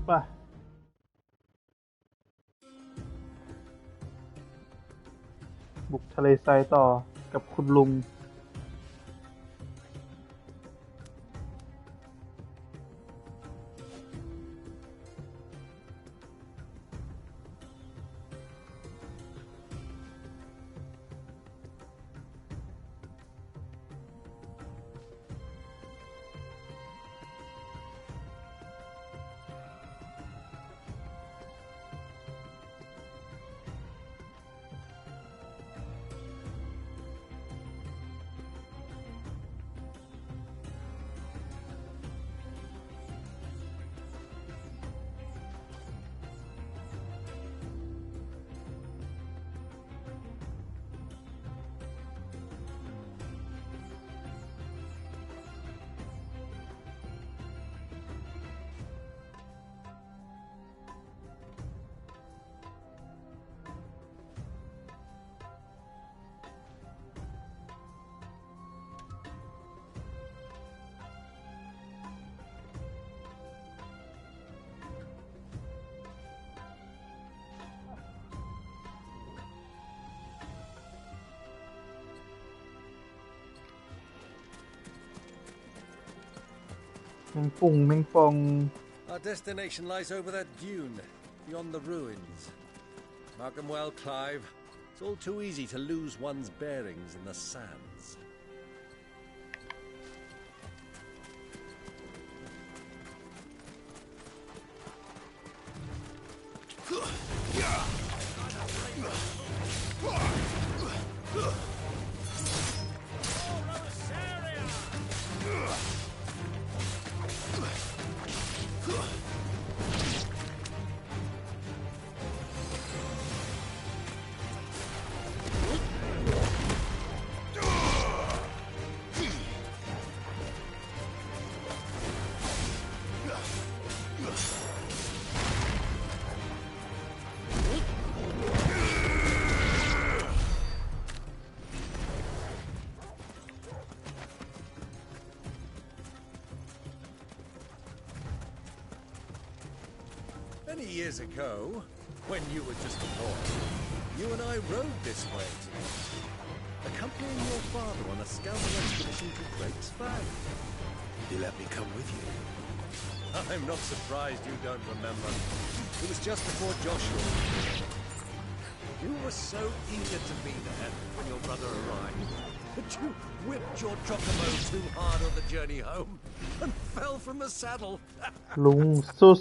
ป่ะบุกทะเลทรายต่อกับคุณลุงแมงป่งแมงป่อง Our destination lies over that dune, beyond the ruins. Mark 'em well, Clive. It's all too easy to lose one's bearings in the sands. Many years ago, when you were just a boy, you and I rode this way together, accompanying your father on a scouting expedition to Drake's Fang. You let me come with you? I'm not surprised you don't remember. It was just before Joshua. You were so eager to be there when your brother arrived that you whipped your chocobo too hard on the journey home and fell from the saddle. ลุง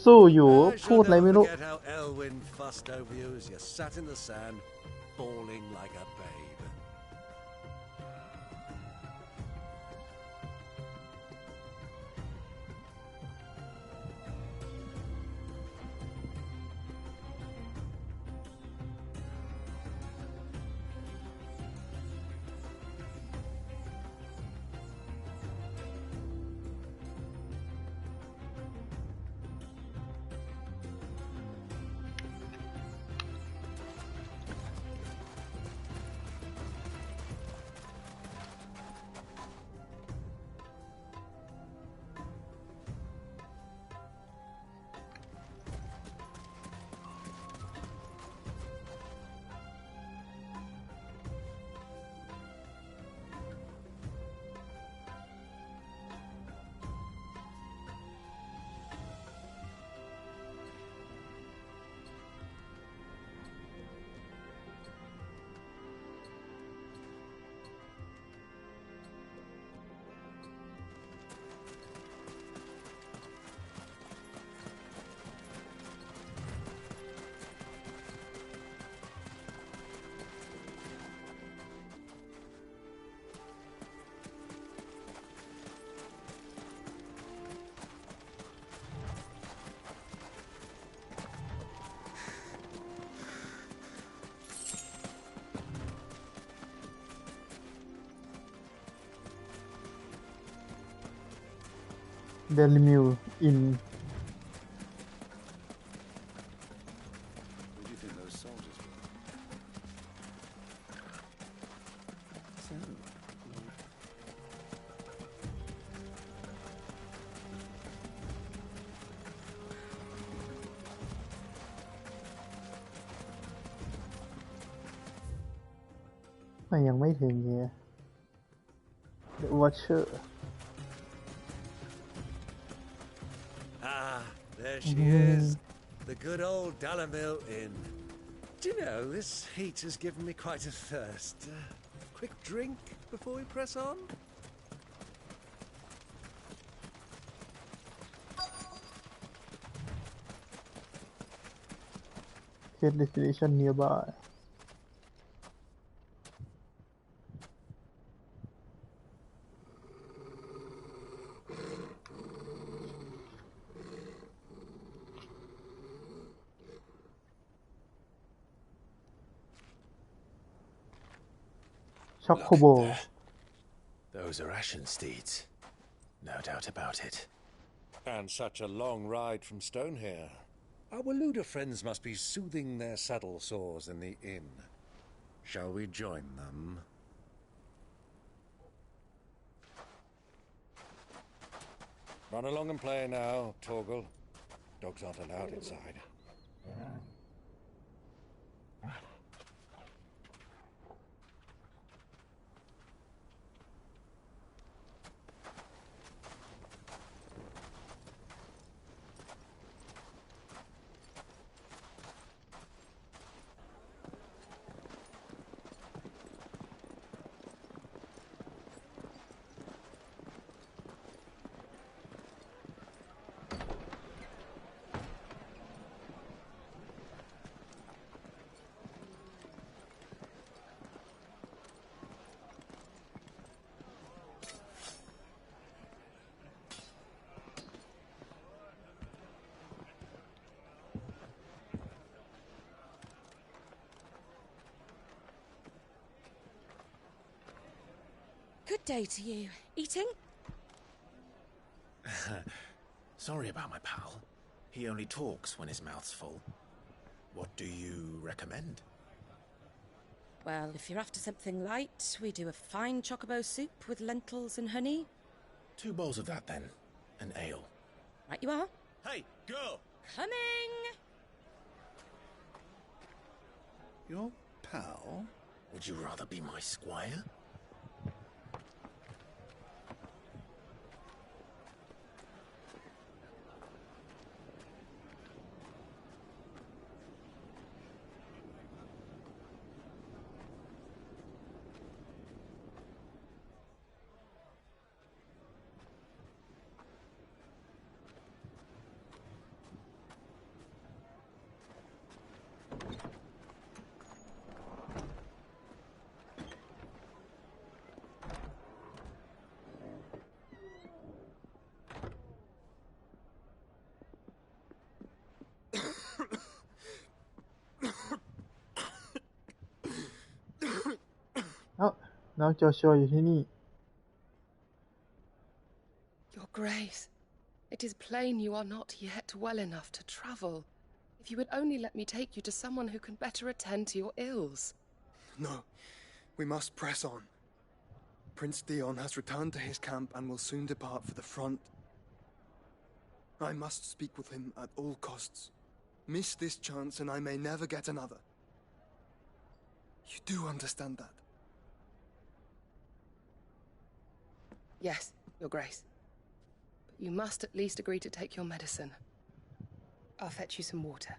สู้ๆอยู่ I พูด shall อะไรไม่ never รู้ forget how Elwyn fussed over you as you sat in the sand, bawling like a babe. Daily Mail in Who do you think those soldiers were? So, มยังไม่ถึงเนี่ย The Watcher Ah, there she is. The good old Dalamil Inn. Do you know, this heat has given me quite a thirst. Quick drink before we press on? Get destination nearby ช็อกโคโบ Those are Ashen steeds. No doubt about it. And such a long ride from Stonehair. Our Waluda friends must be soothing their saddle sores in the inn. Shall we join them? Run along and play now, Torgal. Dogs aren't allowed inside. Good day to you. Eating? Sorry about my pal. He only talks when his mouth's full. What do you recommend? Well, if you're after something light, we do a fine chocobo soup with lentils and honey. 2 bowls of that, then. An ale. Right you are. Hey, girl! Coming! Your pal? Would you rather be my squire? Now Joshua อยู่ที่นี่ Your Grace, it is plain you are not yet well enough to travel. If you would only let me take you to someone who can better attend to your ills. No, we must press on. Prince Dion has returned to his camp and will soon depart for the front. I must speak with him at all costs. Miss this chance and I may never get another. You do understand that? Yes, Your Grace. But you must at least agree to take your medicine. I'll fetch you some water.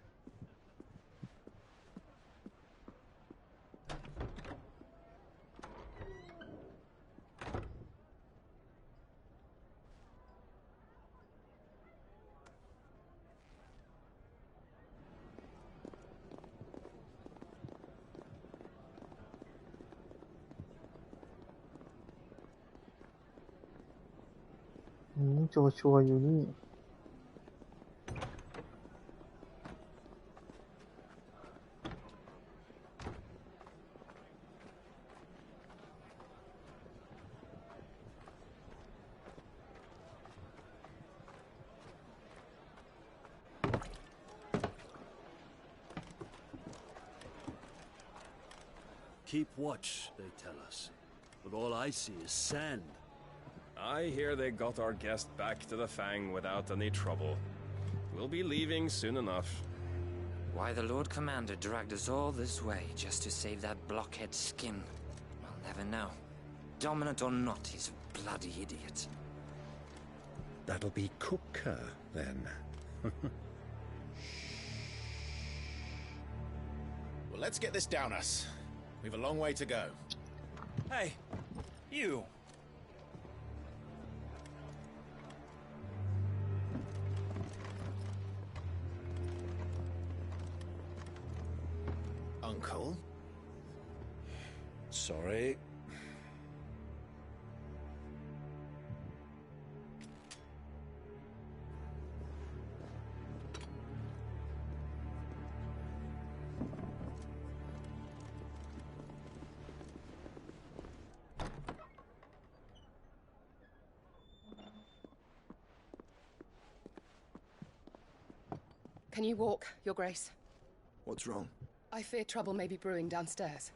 Joshua อยู่นี่ Keep watch, they tell us. But all I see is sand. I hear they got our guest back to the Fang without any trouble. We'll be leaving soon enough. Why the Lord Commander dragged us all this way just to save that blockhead skin? Well, Never know. Dominant or not, he's a bloody idiot. That'll be Cooker, then. Well, let's get this down us. We've a long way to go. Hey, you. Uncle? Sorry. Can you walk, Your Grace? What's wrong? I fear trouble may be brewing downstairs.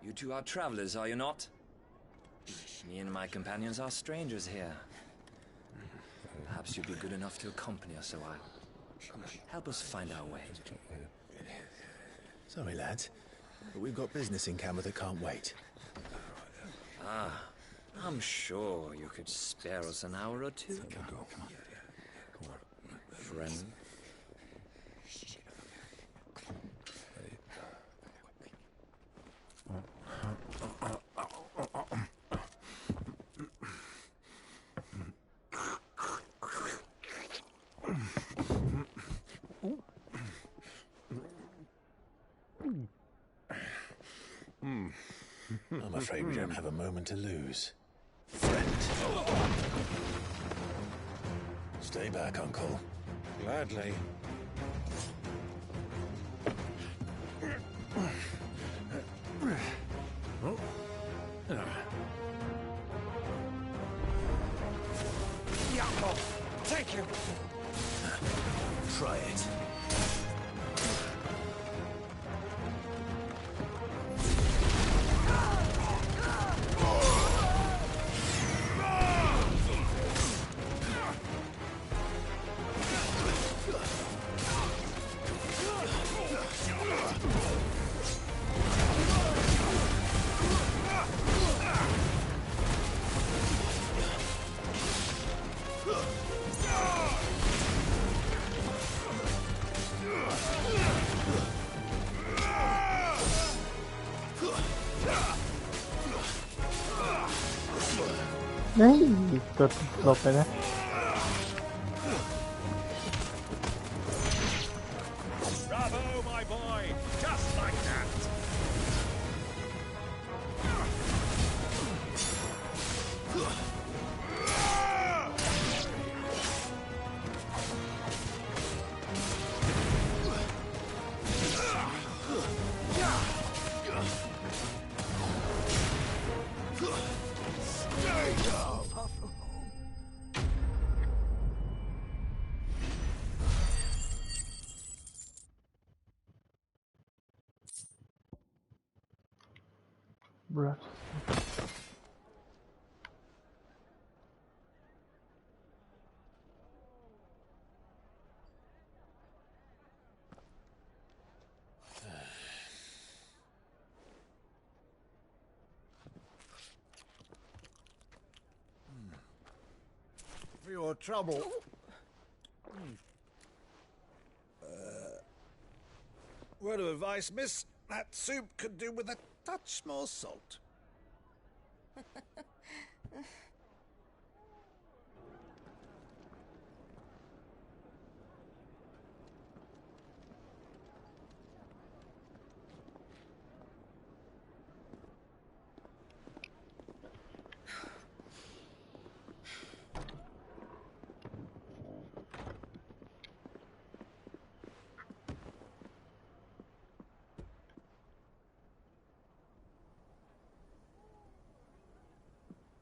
You two are travelers, are you not? Me and my companions are strangers here. Perhaps you'd be good enough to accompany us a while. Help us find our way. Sorry, lads, but we've got business in camera that can't wait. Ah, I'm sure you could spare us an hour or two. Come on. Friend. I'm afraid we don't have a moment to lose. Friend. Stay back, Uncle. Gladly. Thank you. Try it.นี่กดหลบไปนะ Bravo, my boy! Just like that! Bruh. For your trouble. Word of advice, miss. That soup could do with a touch more salt.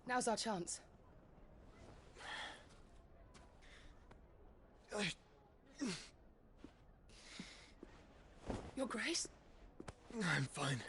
Now's our chance. Your Grace? I'm fine.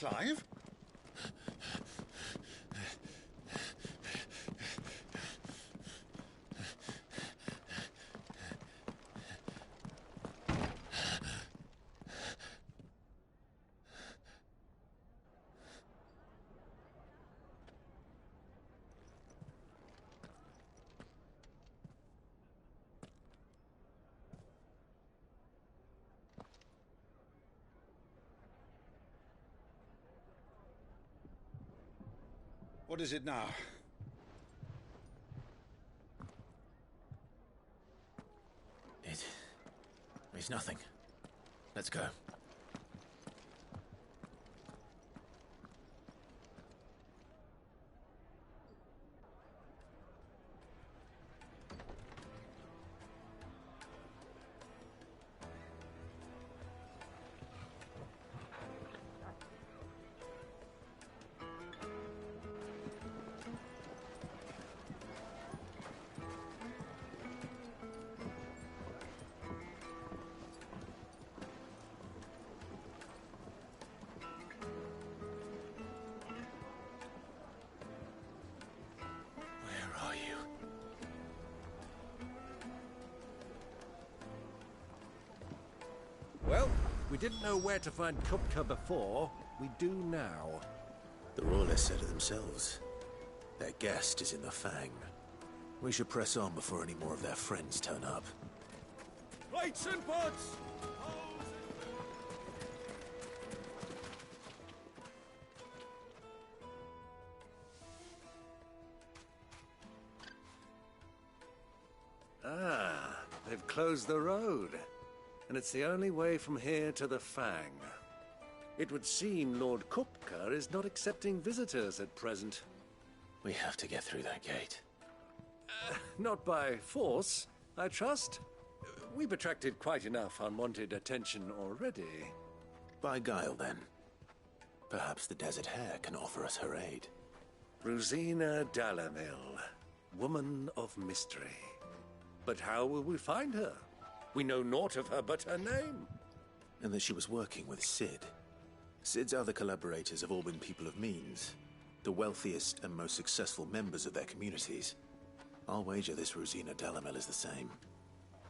Clive? What is it now? It's nothing. Let's go. Well, we didn't know where to find Kupka before. We do now. The Royalists said it themselves. Their guest is in the Fang. We should press on before any more of their friends turn up. Lights and pods! Ah, they've closed the road. And it's the only way from here to the Fang. It would seem Lord Kupka is not accepting visitors at present. We have to get through that gate. Not by force, I trust. We've attracted quite enough unwanted attention already. By guile, then. Perhaps the Desert Hare can offer us her aid. Rosina Dalamil, woman of mystery. But how will we find her? We know naught of her but her name. And that she was working with Cid. Cid's other collaborators have all been people of means, the wealthiest and most successful members of their communities. I'll wager this Rosina Dalamel is the same.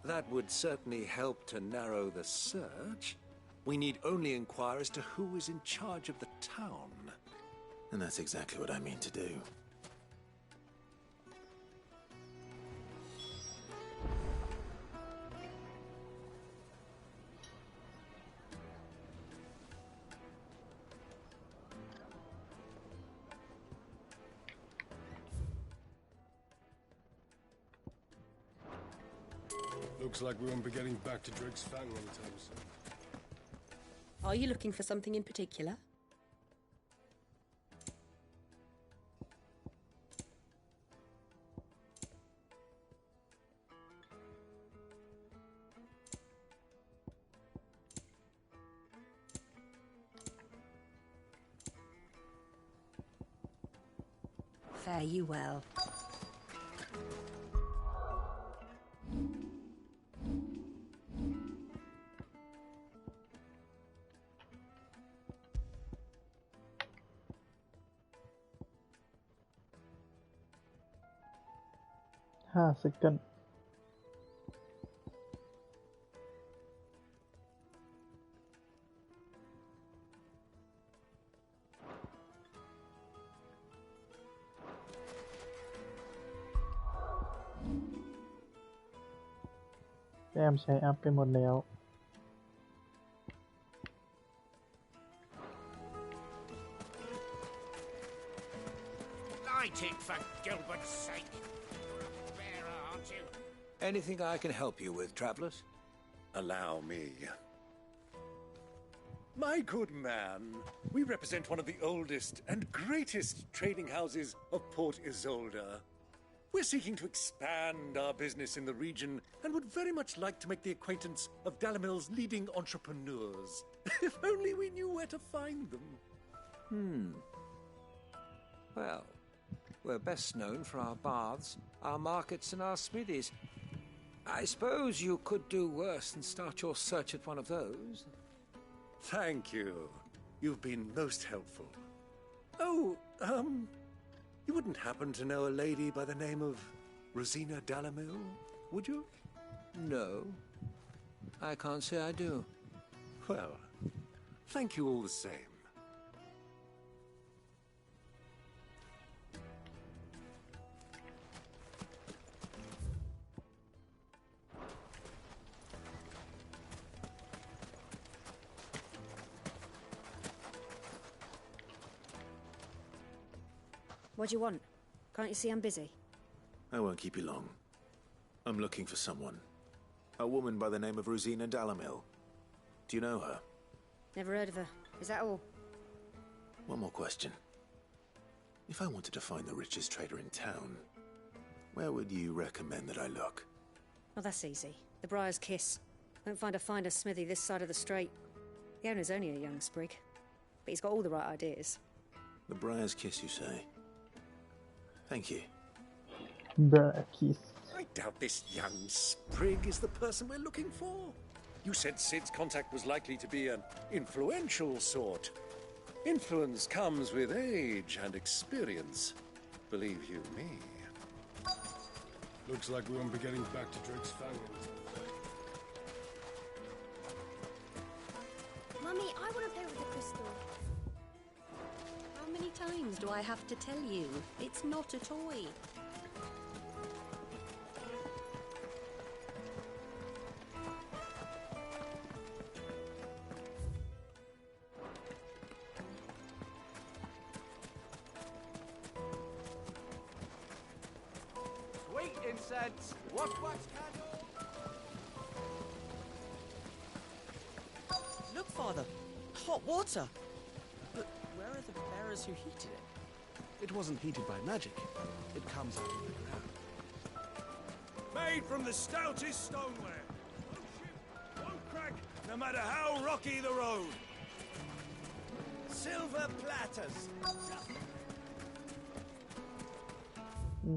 That would certainly help to narrow the search. We need only inquire as to who is in charge of the town. And that's exactly what I mean to do. Looks like we won't be getting back to Drake's Fang anytime soon. Are you looking for something in particular? Fare you well. Second.แต้มใช้อัพไปหมดแล้ว Light it, for Gilbert's sake. You're a bearer, aren't you? Anything I can help you with, travelers? Allow me. My good man, we represent one of the oldest and greatest trading houses of Port Isolde. We're seeking to expand our business in the region and would very much like to make the acquaintance of Dalamil's leading entrepreneurs. If only we knew where to find them. Well, we're best known for our baths, our markets, and our smithies. I suppose you could do worse than start your search at one of those. Thank you. You've been most helpful. Oh, you wouldn't happen to know a lady by the name of Rosina Dalamil, would you? No. I can't say I do. Well, thank you all the same. What do you want? Can't you see I'm busy? I won't keep you long. I'm looking for someone. A woman by the name of Rosina Dalamil. Do you know her? Never heard of her. Is that all? One more question. If I wanted to find the richest trader in town, where would you recommend that I look? Oh, that's easy. The Briar's Kiss. Won't find a finer smithy this side of the strait. The owner's only a young sprig, but he's got all the right ideas. The Briar's Kiss, you say? Thank you. Kiss. I doubt this young sprig is the person we're looking for. You said Sid's contact was likely to be an influential sort. Influence comes with age and experience. Believe you me. Looks like we won't be getting back to Drake's Fang. Mummy, I want to play with the crystal. How many times do I have to tell you? It's not a toy. Sweet incense, wax candle. Look, Father, hot water. But where are the bearers who heated it? It wasn't heated by magic. It comes out of the ground. Made from the stoutest stoneware. Won't shift, won't crack, no matter how rocky the road. Silver platters.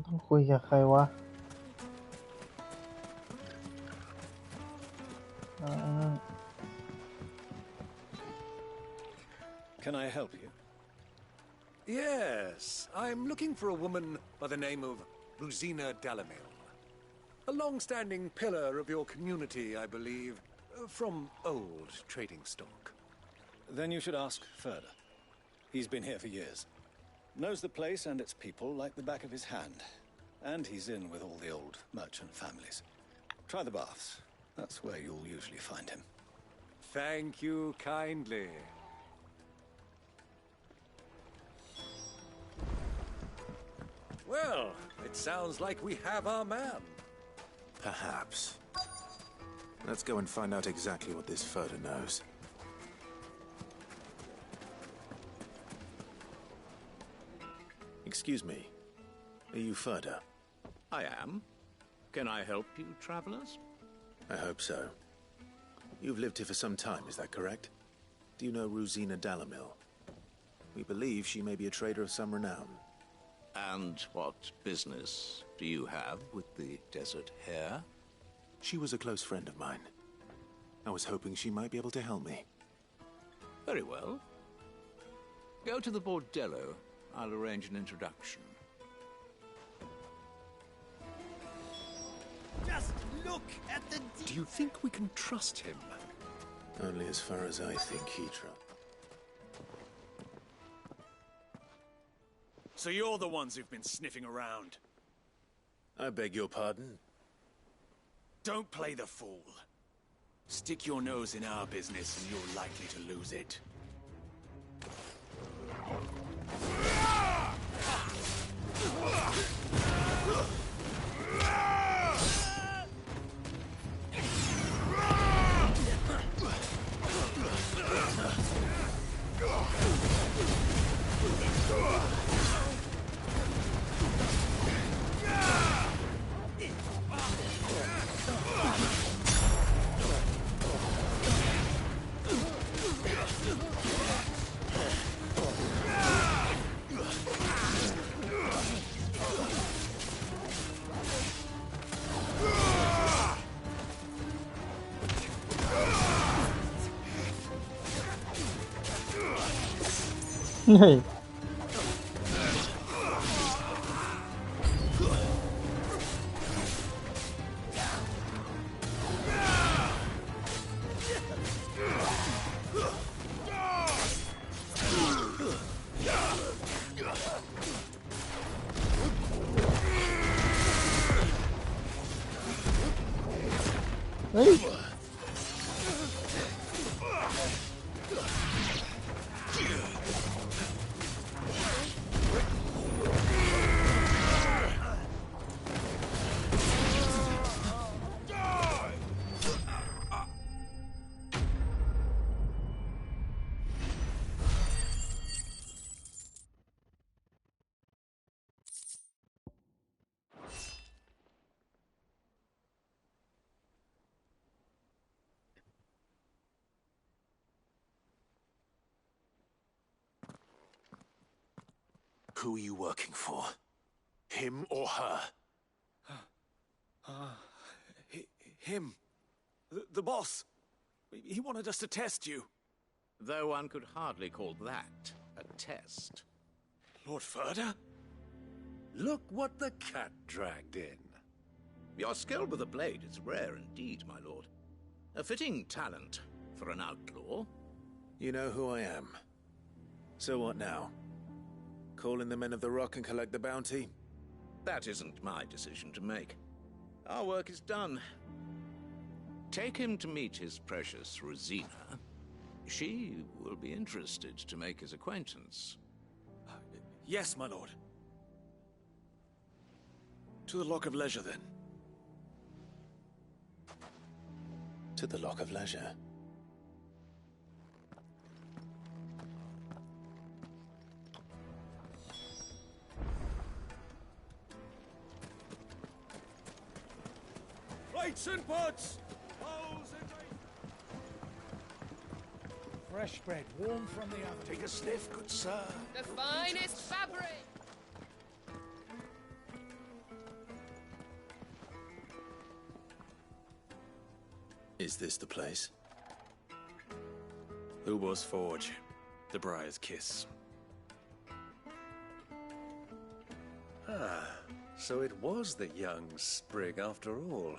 ต้องคุยกับใครวะCan I help you? Yes, I'm looking for a woman by the name of Rosina Dalamil. A long-standing pillar of your community, I believe, from old trading stock. Then you should ask Ferda. He's been here for years. Knows the place and its people like the back of his hand. And he's in with all the old merchant families. Try the baths. That's where you'll usually find him. Thank you kindly. Well, it sounds like we have our man. Perhaps. Let's go and find out exactly what this Ferda knows. Excuse me. Are you Ferda? I am. Can I help you, travelers? I hope so. You've lived here for some time, is that correct? Do you know Rosina Dalamil? We believe she may be a trader of some renown. And what business do you have with the Desert Hare? She was a close friend of mine. I was hoping she might be able to help me. Very well. Go to the Bordello. I'll arrange an introduction. Just look at the... Do you think we can trust him? Only as far as I think he trusts. So you're the ones who've been sniffing around. I beg your pardon? Don't play the fool. Stick your nose in our business and you're likely to lose it. เฮ้ย เฮ้ย Who are you working for? Him or her? Him. The boss. He wanted us to test you. Though one could hardly call that a test. Lord Ferda? Look what the cat dragged in. Your skill with the blade is rare indeed, my lord. A fitting talent for an outlaw. You know who I am. So what now? Call in the Men of the Rock and collect the bounty? That isn't my decision to make. Our work is done. Take him to meet his precious Rosina. She will be interested to make his acquaintance. Yes, my lord. To the Lock of Leisure, then. To the Lock of Leisure. Plates and pots! Bowls and... Fresh bread, warm from the oven. Take a sniff, good sir. The finest fabric! Is this the place? Ubor's Forge. The Briar's Kiss. Ah, so it was the young sprig after all.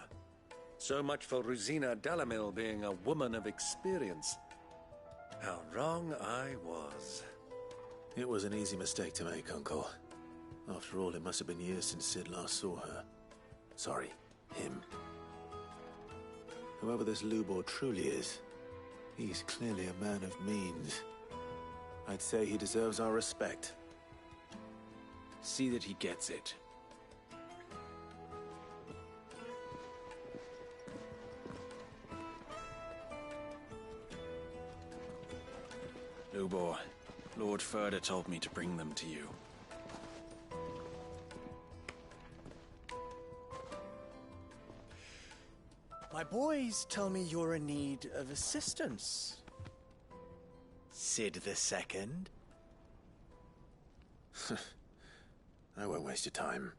So much for Rosina Dalamil being a woman of experience. How wrong I was. It was an easy mistake to make, Uncle. After all, it must have been years since Sid last saw her. Sorry, him. Whoever this Lubor truly is, he's clearly a man of means. I'd say he deserves our respect. See that he gets it. Lubor, Lord Ferda told me to bring them to you. My boys tell me you're in need of assistance. Sid the Second? I won't waste your time.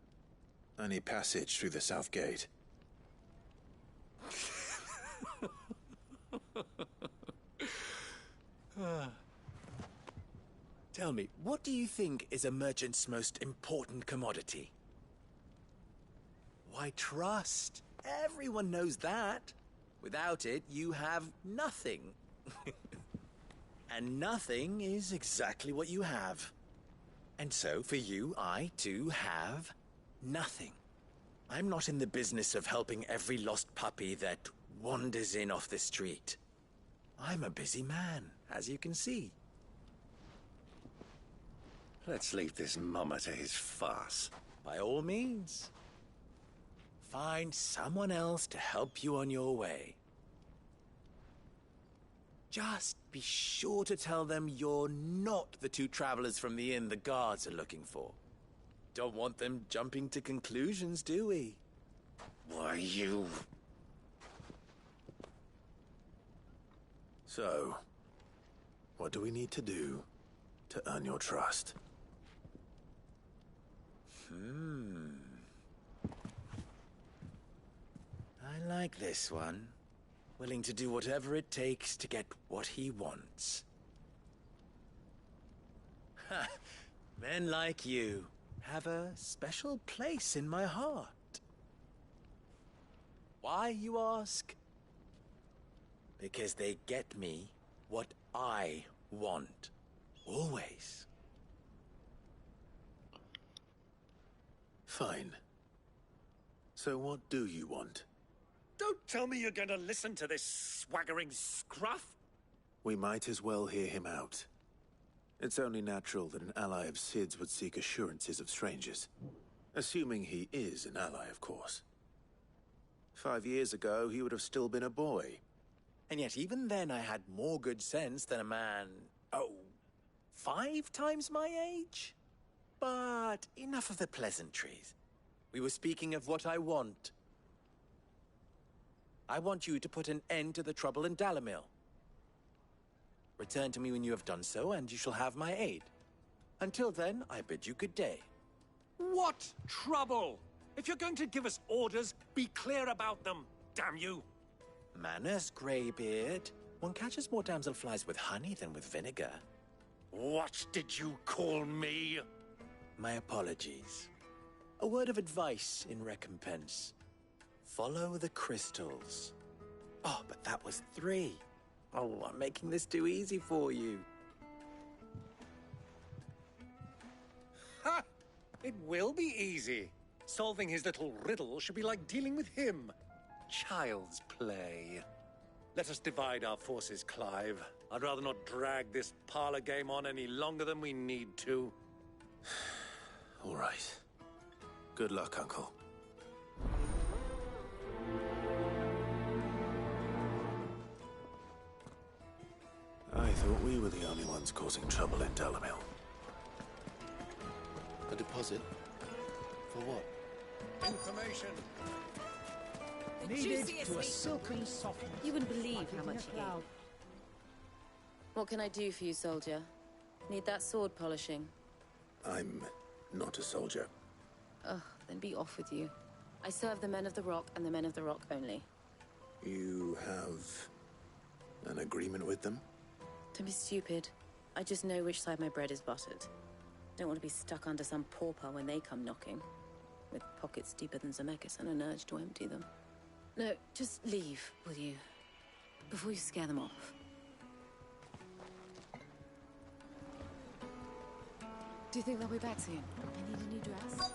I need passage through the south gate. Tell me, what do you think is a merchant's most important commodity? Why, trust. Everyone knows that. Without it, you have nothing. And nothing is exactly what you have. And so, for you, I, too, have nothing. I'm not in the business of helping every lost puppy that wanders in off the street. I'm a busy man, as you can see. Let's leave this mummer to his farce. By all means. Find someone else to help you on your way. Just be sure to tell them you're not the two travelers from the inn the guards are looking for. Don't want them jumping to conclusions, do we? Why, you... So, what do we need to do to earn your trust? I like this one. Willing to do whatever it takes to get what he wants. Men like you have a special place in my heart. Why, you ask? Because they get me what I want. Always. Fine. So what do you want? Don't tell me you're going to listen to this swaggering scruff. We might as well hear him out. It's only natural that an ally of Sid's would seek assurances of strangers. Assuming he is an ally, of course. 5 years ago, he would have still been a boy. And yet even then I had more good sense than a man, 5 times my age? But enough of the pleasantries. We were speaking of what I want. I want you to put an end to the trouble in Dalimil. Return to me when you have done so, and you shall have my aid. Until then, I bid you good day. What trouble? If you're going to give us orders, be clear about them, damn you! Manners, Greybeard. One catches more damselflies with honey than with vinegar. What did you call me? My apologies. A word of advice in recompense. Follow the crystals. Oh, but that was 3. Oh, I'm making this too easy for you. Ha! It will be easy. Solving his little riddle should be like dealing with him. Child's play. Let us divide our forces, Clive. I'd rather not drag this parlor game on any longer than we need to. All right. Good luck, Uncle. I thought we were the only ones causing trouble in Dalimil. A deposit? For what? Information. Needed to a silken softness. You wouldn't believe how much he gave. What can I do for you, soldier? Need that sword polishing? I'm not a soldier. Ugh, then be off with you. I serve the Men of the Rock and the Men of the Rock only. You have an agreement with them? Don't be stupid. I just know which side my bread is buttered. Don't want to be stuck under some pauper when they come knocking. With pockets deeper than Zemeckis and an urge to empty them. No, just leave, will you? Before you scare them off. Do you think they'll be back soon? I need a new dress.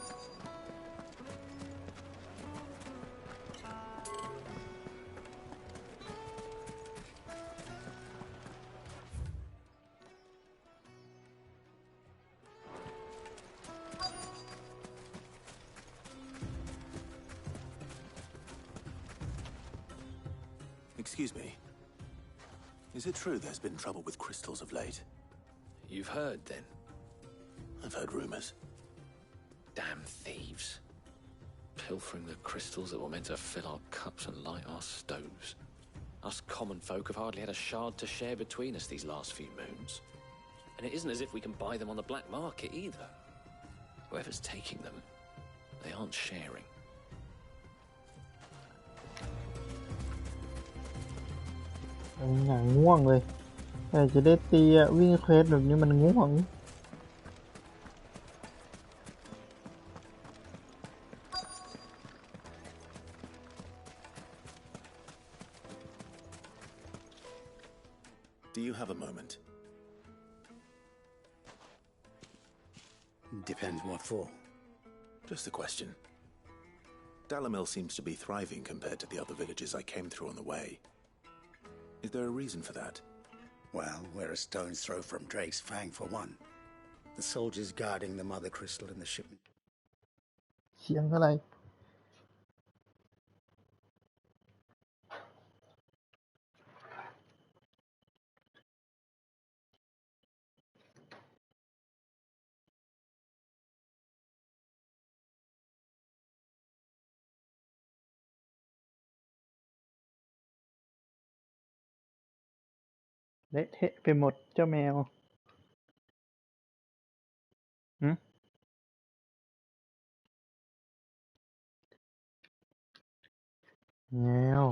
Excuse me. Is it true there's been trouble with crystals of late? You've heard, then? I've heard rumors. Damn thieves. Pilfering the crystals that were meant to fill our cups and light our stoves. Us common folk have hardly had a shard to share between us these last few moons. And it isn't as if we can buy them on the black market either. Whoever's taking them, they aren't sharing.อย่างง่วงเลยแต่จะได้ตีอะวิ่งเควสแบบนี้มันง่วง Do you have a moment? Depends what for. Just a question. Dalimil seems to be thriving compared to the other villages I came through on the way. Is there a reason for that? Well, we're a stone's throw from Drake's Fang for one. The soldiers guarding the mother crystal in the shipment. เสียงอะไร เละเทะไปหมดเจ้าแมวหึแมว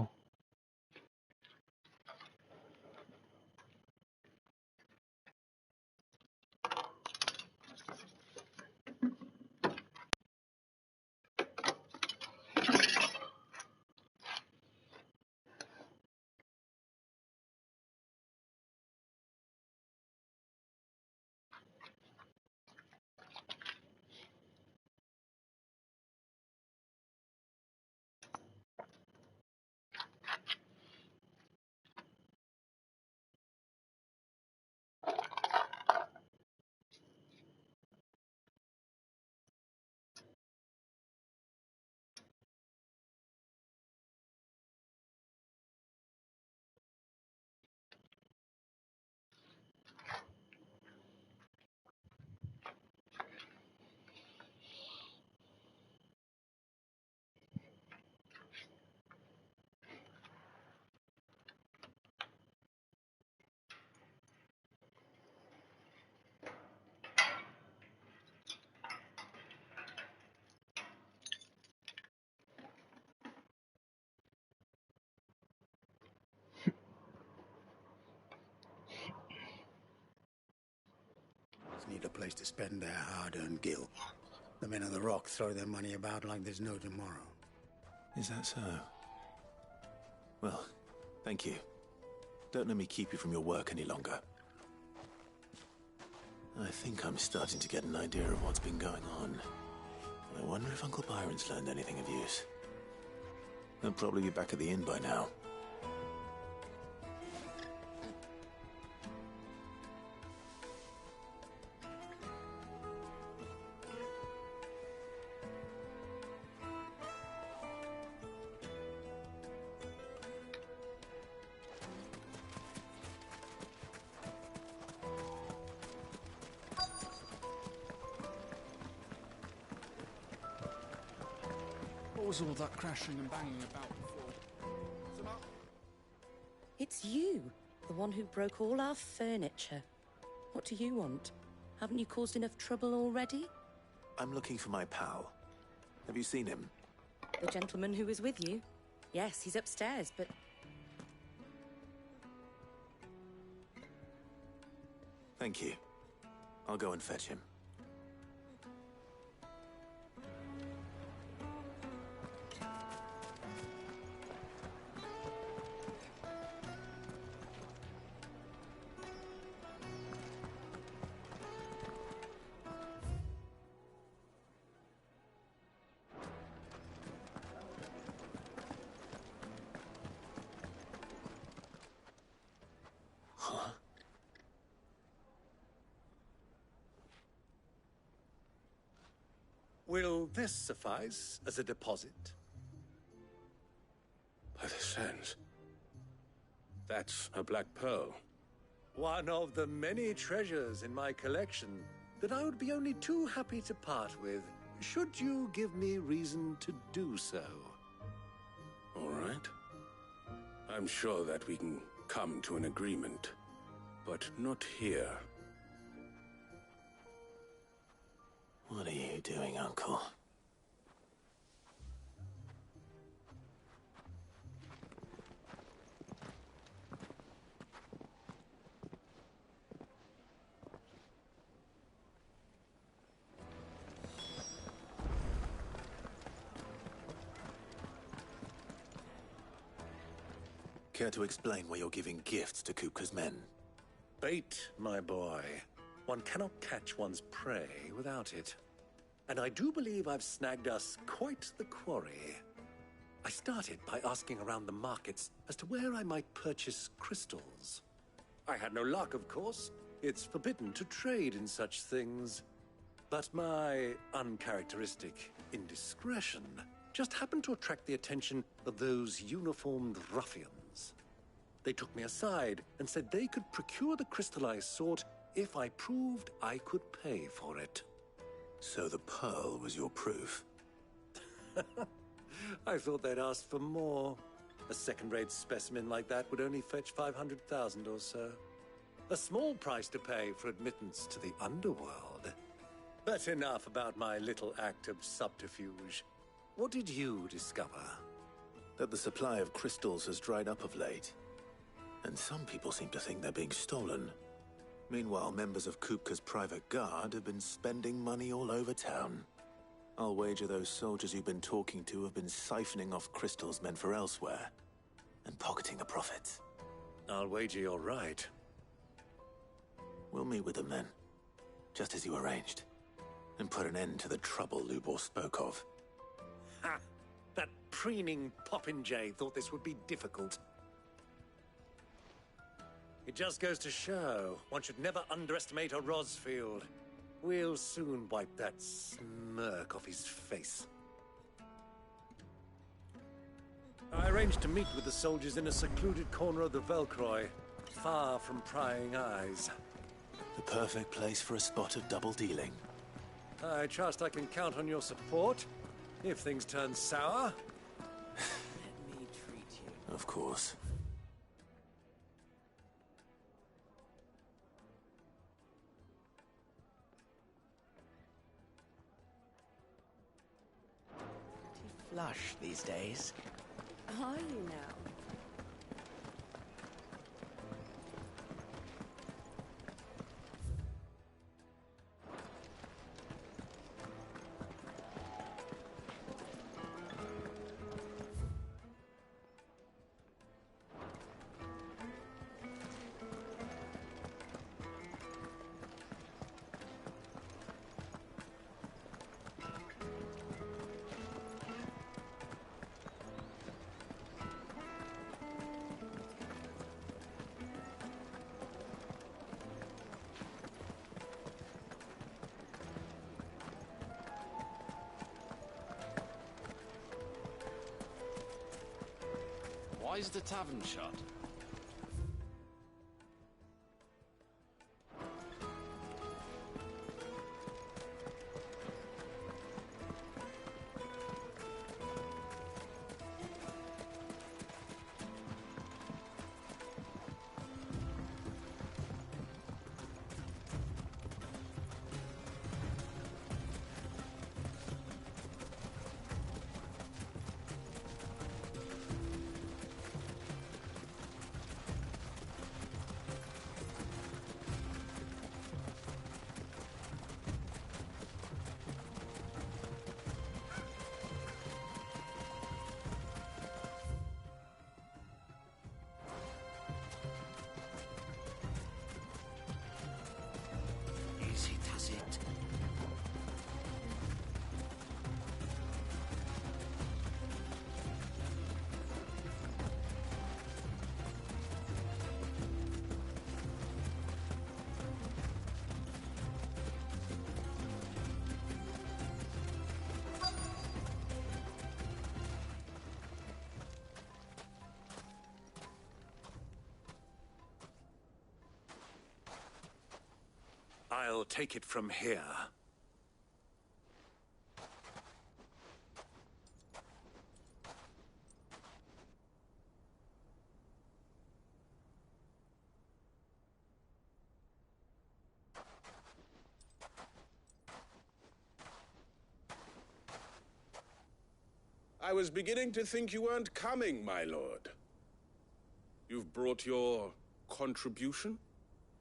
need a place to spend their hard-earned gil. The men of the Rock throw their money about like there's no tomorrow. Is that so? Well, thank you. Don't let me keep you from your work any longer. I think I'm starting to get an idea of what's been going on. I wonder if Uncle Byron's learned anything of use. He'll probably be back at the inn by now. What was all that crashing and banging about before? It's you, the one who broke all our furniture. What do you want? Haven't you caused enough trouble already? I'm looking for my pal. Have you seen him? The gentleman who was with you? Yes, he's upstairs, but... Thank you. I'll go and fetch him. Will this suffice as a deposit? By the sands. That's a black pearl. One of the many treasures in my collection that I would be only too happy to part with, should you give me reason to do so. All right. I'm sure that we can come to an agreement, but not here. What are you doing, Uncle? Care to explain why you're giving gifts to Kupka's men? Bait, my boy. One cannot catch one's prey without it. And I do believe I've snagged us quite the quarry. I started by asking around the markets as to where I might purchase crystals. I had no luck, of course. It's forbidden to trade in such things. But my uncharacteristic indiscretion just happened to attract the attention of those uniformed ruffians. They took me aside and said they could procure the crystal I sought if I proved I could pay for it. So the pearl was your proof? I thought they'd asked for more. A second-rate specimen like that would only fetch 500,000 or so. A small price to pay for admittance to the underworld. But enough about my little act of subterfuge. What did you discover? That the supply of crystals has dried up of late. And some people seem to think they're being stolen. Meanwhile, members of Kupka's private guard have been spending money all over town. I'll wager those soldiers you've been talking to have been siphoning off crystals meant for elsewhere, and pocketing the profits. I'll wager you're right. We'll meet with them then, just as you arranged, and put an end to the trouble Lubor spoke of. Ha! That preening popinjay thought this would be difficult. It just goes to show one should never underestimate a Rosfield. We'll soon wipe that smirk off his face. I arranged to meet with the soldiers in a secluded corner of the Velcroy, far from prying eyes. The perfect place for a spot of double dealing. I trust I can count on your support, if things turn sour. Let me treat you. Of course. Flush these days. Are you now? Why's the tavern shut? Easy does it. I'll take it from here. I was beginning to think you weren't coming, my lord. You've brought your contribution?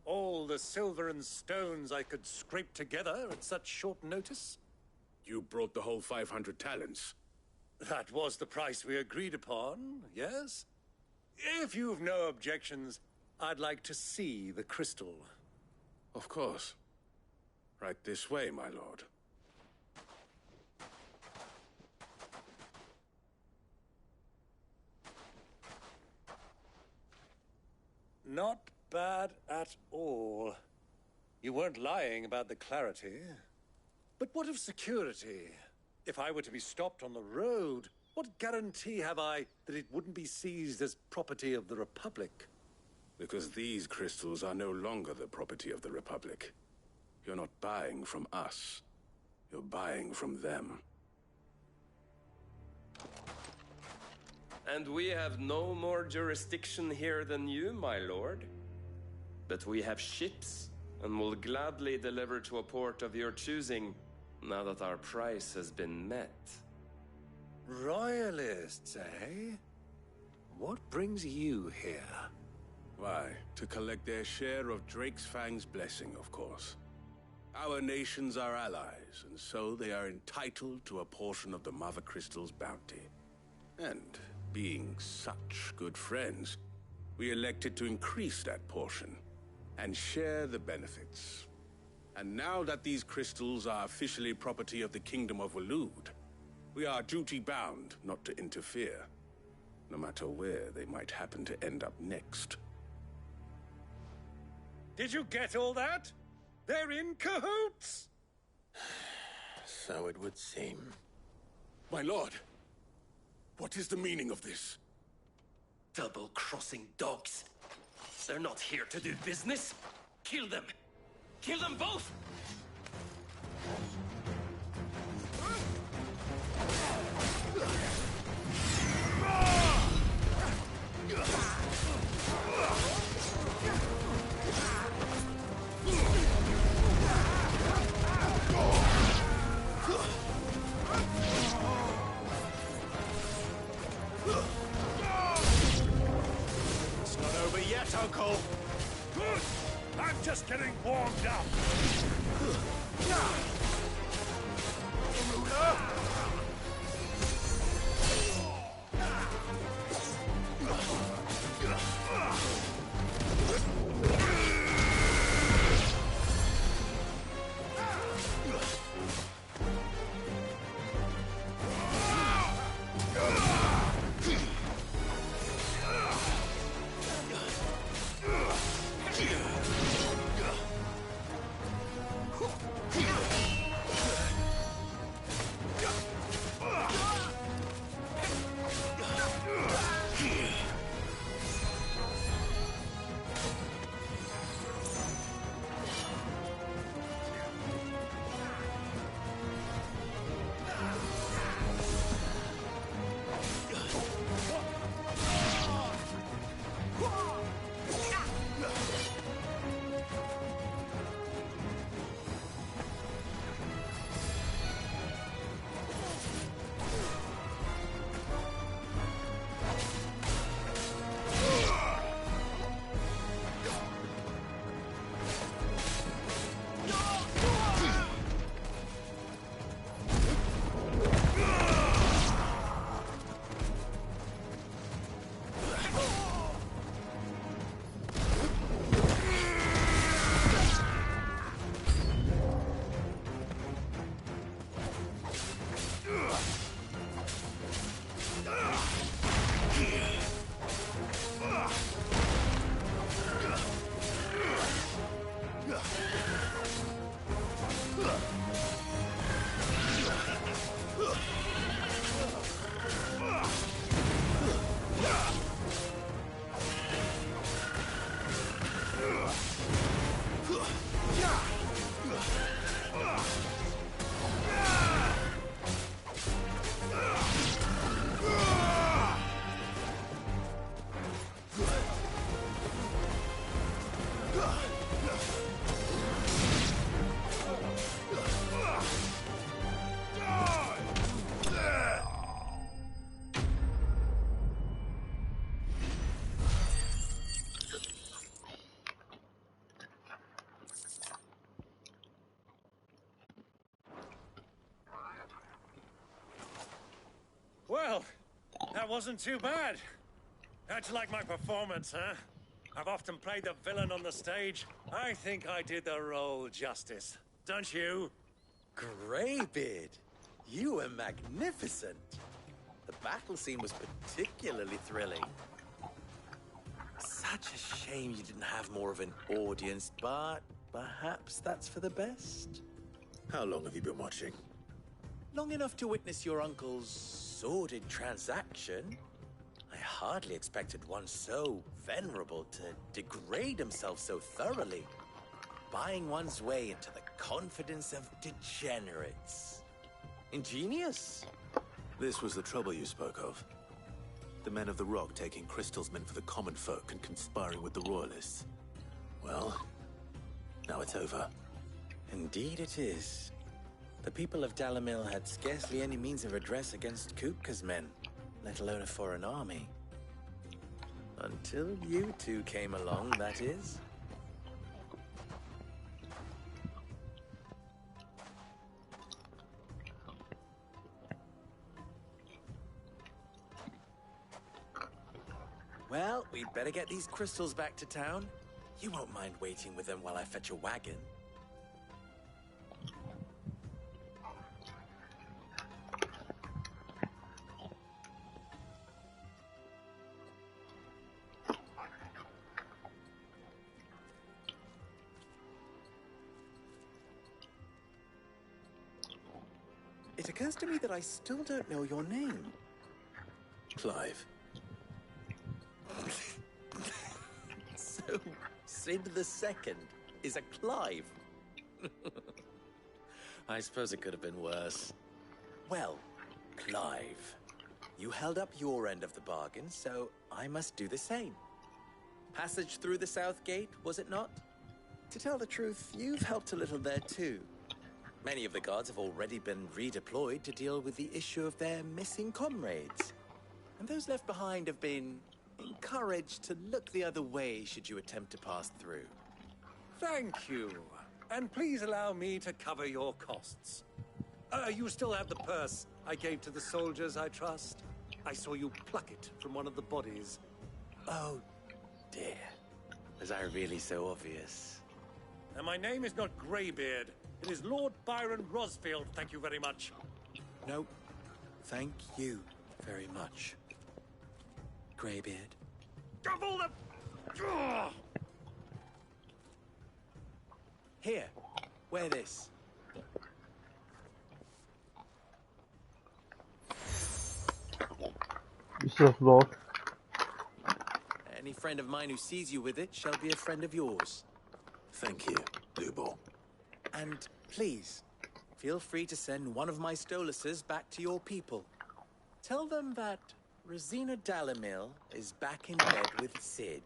All the silver and stones I could scrape together at such short notice? You brought the whole 500 talents. That was the price we agreed upon, yes? If you've no objections, I'd like to see the crystal. Of course. Right this way, my lord. Not bad at all. You weren't lying about the clarity. But what of security? If I were to be stopped on the road, what guarantee have I that it wouldn't be seized as property of the Republic? Because these crystals are no longer the property of the Republic. You're not buying from us. You're buying from them. And we have no more jurisdiction here than you, my lord. But we have ships, and will gladly deliver to a port of your choosing, now that our price has been met. Royalists, eh? What brings you here? Why, to collect their share of Drake's Fang's blessing, of course. Our nations are allies, and so they are entitled to a portion of the Mother Crystal's bounty. And being such good friends, we elected to increase that portion and share the benefits. And now that these crystals are officially property of the Kingdom of Waloed, we are duty-bound not to interfere, no matter where they might happen to end up next. Did you get all that? They're in cahoots! So it would seem. My lord, what is the meaning of this? Double-crossing dogs. They're not here to do business. Kill them! Kill them both! It's not over yet, Uncle. Good. I'm just getting warmed up. Well, that wasn't too bad. How'd you like my performance, huh? I've often played the villain on the stage. I think I did the role justice. Don't you? Greybeard, you were magnificent. The battle scene was particularly thrilling. Such a shame you didn't have more of an audience, but perhaps that's for the best. How long have you been watching? Long enough to witness your uncle's sordid transaction. I hardly expected one so venerable to degrade himself so thoroughly, buying one's way into the confidence of degenerates. Ingenious. This was the trouble you spoke of. The men of the Rock taking crystals meant for the common folk and conspiring with the Royalists. Well, now it's over. Indeed it is. The people of Dalimil had scarcely any means of redress against Kupka's men, let alone a foreign army. Until you two came along, that is. Well, we'd better get these crystals back to town. You won't mind waiting with them while I fetch a wagon. It occurs to me that I still don't know your name. Clive. So, Sid the Second is a Clive. I suppose it could have been worse. Well, Clive, you held up your end of the bargain, so I must do the same. Passage through the South Gate, was it not? To tell the truth, you've helped a little there too. Many of the guards have already been redeployed to deal with the issue of their missing comrades. And those left behind have been encouraged to look the other way should you attempt to pass through. Thank you. And please allow me to cover your costs. You still have the purse I gave to the soldiers, I trust? I saw you pluck it from one of the bodies. Oh, dear. Was I really so obvious? And my name is not Greybeard. It is Lord Byron Rosfield, thank you very much. No, thank you very much, Greybeard. Double the... Here, wear this. Lord. Any friend of mine who sees you with it shall be a friend of yours. Thank you, Lubor. And please, feel free to send one of my Stoluses back to your people. Tell them that Rosina Dalimil is back in bed with Sid.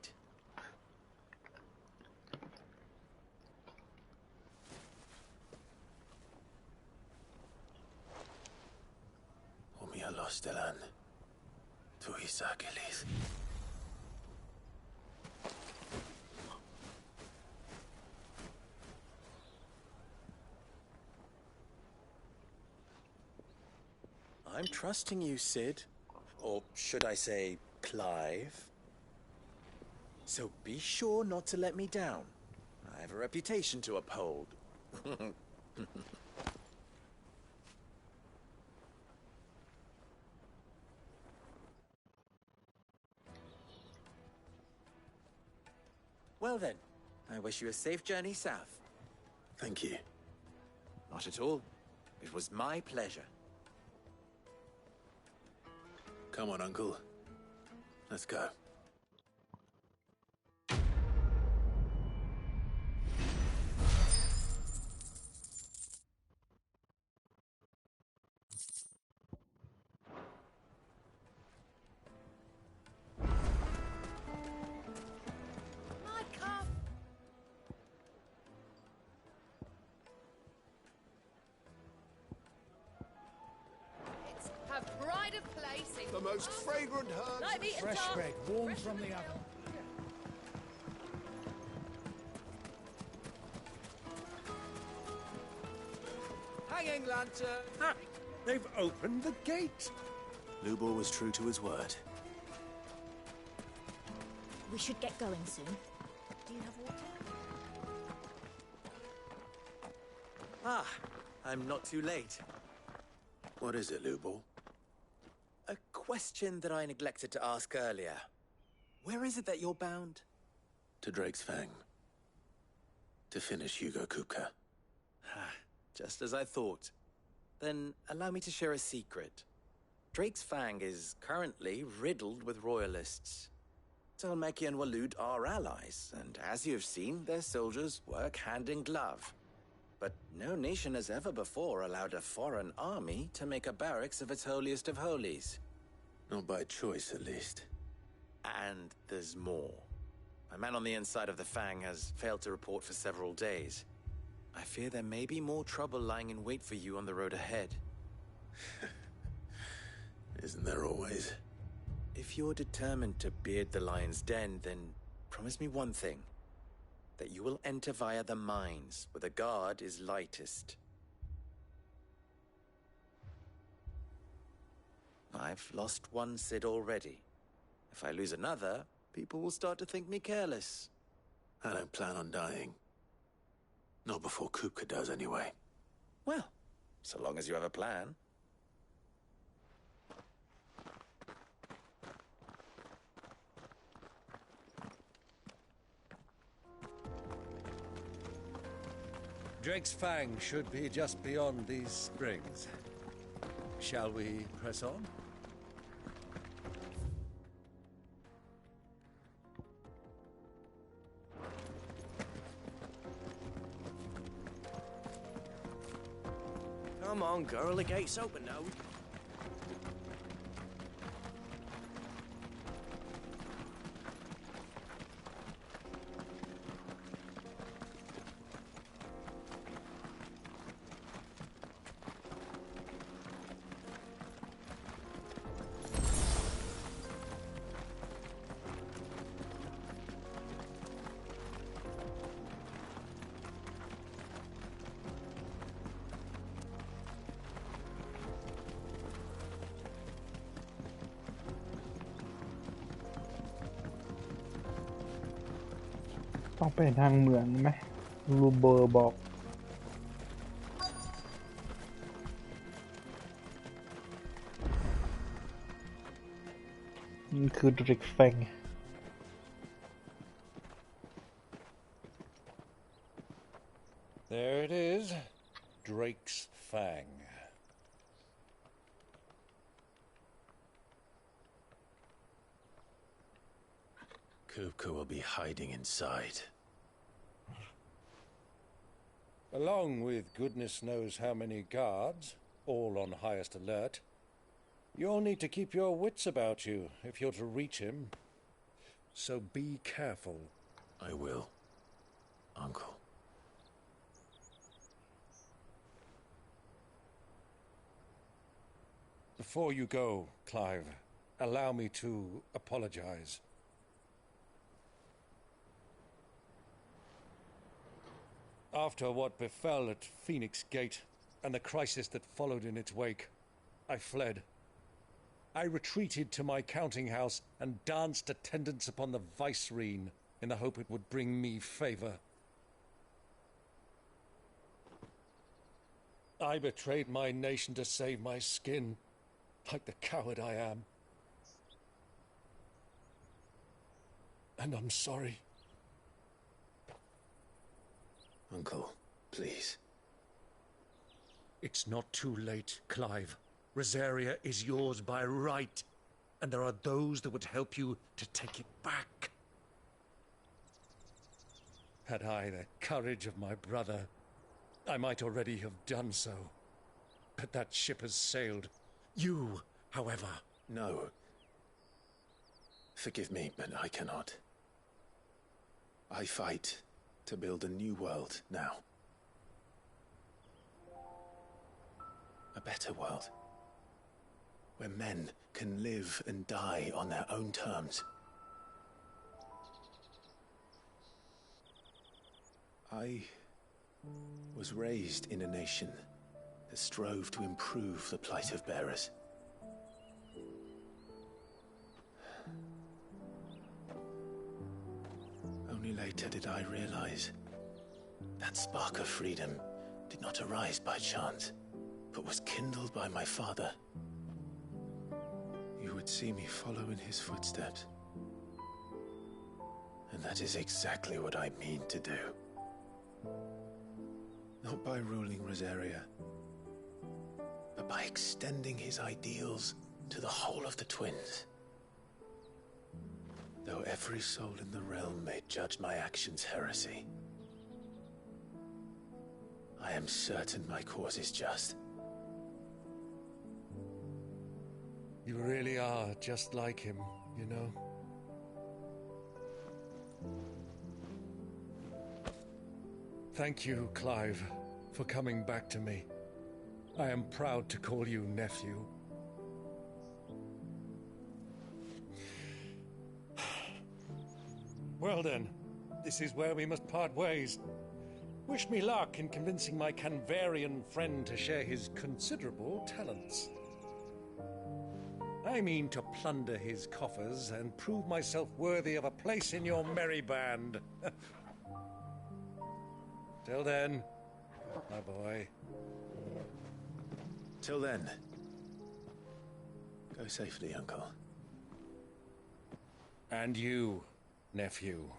Omia Lostelan. Tu Isakelis. I'm trusting you, Sid. Or should I say, Clive. So be sure not to let me down. I have a reputation to uphold. Well then, I wish you a safe journey south. Thank you. Not at all. It was my pleasure. Come on, Uncle. Let's go. The most fragrant herbs. Fresh bread, warm from the oven. Hanging lantern! Ha! They've opened the gate! Lubor was true to his word. We should get going soon. Do you have water? Ah, I'm not too late. What is it, Lubor? A question that I neglected to ask earlier. Where is it that you're bound? To Drake's Fang. To finish Hugo Kupka. Just as I thought. Then allow me to share a secret. Drake's Fang is currently riddled with royalists. Talmeki and Waloed are allies, and as you've seen, their soldiers work hand in glove. But no nation has ever before allowed a foreign army to make a barracks of its holiest of holies. Not by choice, at least. And there's more. A man on the inside of the Fang has failed to report for several days. I fear there may be more trouble lying in wait for you on the road ahead. Isn't there always? If you're determined to beard the lion's den, then promise me one thing. That you will enter via the mines, where the guard is lightest. I've lost one Cid already. If I lose another, people will start to think me careless. I don't plan on dying. Not before Kupka does, anyway. Well, so long as you have a plan. Drake's Fang should be just beyond these springs. Shall we press on? Come on, girl, the gate's open now.ต้องไปทางเหมืองไหมลูเบอร์บอกนี่คือดริกแฟง There it is. Drake's Fang. Kupka will be hiding inside. Along with goodness knows how many guards, all on highest alert. You'll need to keep your wits about you if you're to reach him. So be careful. I will, Uncle. Before you go, Clive, allow me to apologize. After what befell at Phoenix Gate and the crisis that followed in its wake, I fled. I retreated to my counting house and danced attendance upon the vicereine in the hope it would bring me favor. I betrayed my nation to save my skin, like the coward I am. And I'm sorry. Uncle, please. It's not too late, Clive. Rosaria is yours by right, and there are those that would help you to take it back. Had I the courage of my brother, I might already have done so. But that ship has sailed. You, however... No. Forgive me, but I cannot. I fight to build a new world now. A better world. Where men can live and die on their own terms. I was raised in a nation that strove to improve the plight of bearers. Only later did I realize that spark of freedom did not arise by chance, but was kindled by my father. You would see me follow in his footsteps. And that is exactly what I mean to do. Not by ruling Rosaria, but by extending his ideals to the whole of the twins. Though every soul in the realm may judge my actions heresy, I am certain my cause is just. You really are just like him, you know? Thank you, Clive, for coming back to me. I am proud to call you nephew. Well then, this is where we must part ways. Wish me luck in convincing my Canvarian friend to share his considerable talents. I mean to plunder his coffers and prove myself worthy of a place in your merry band. Till then, my boy. Till then, go safely, Uncle. And you, nephew.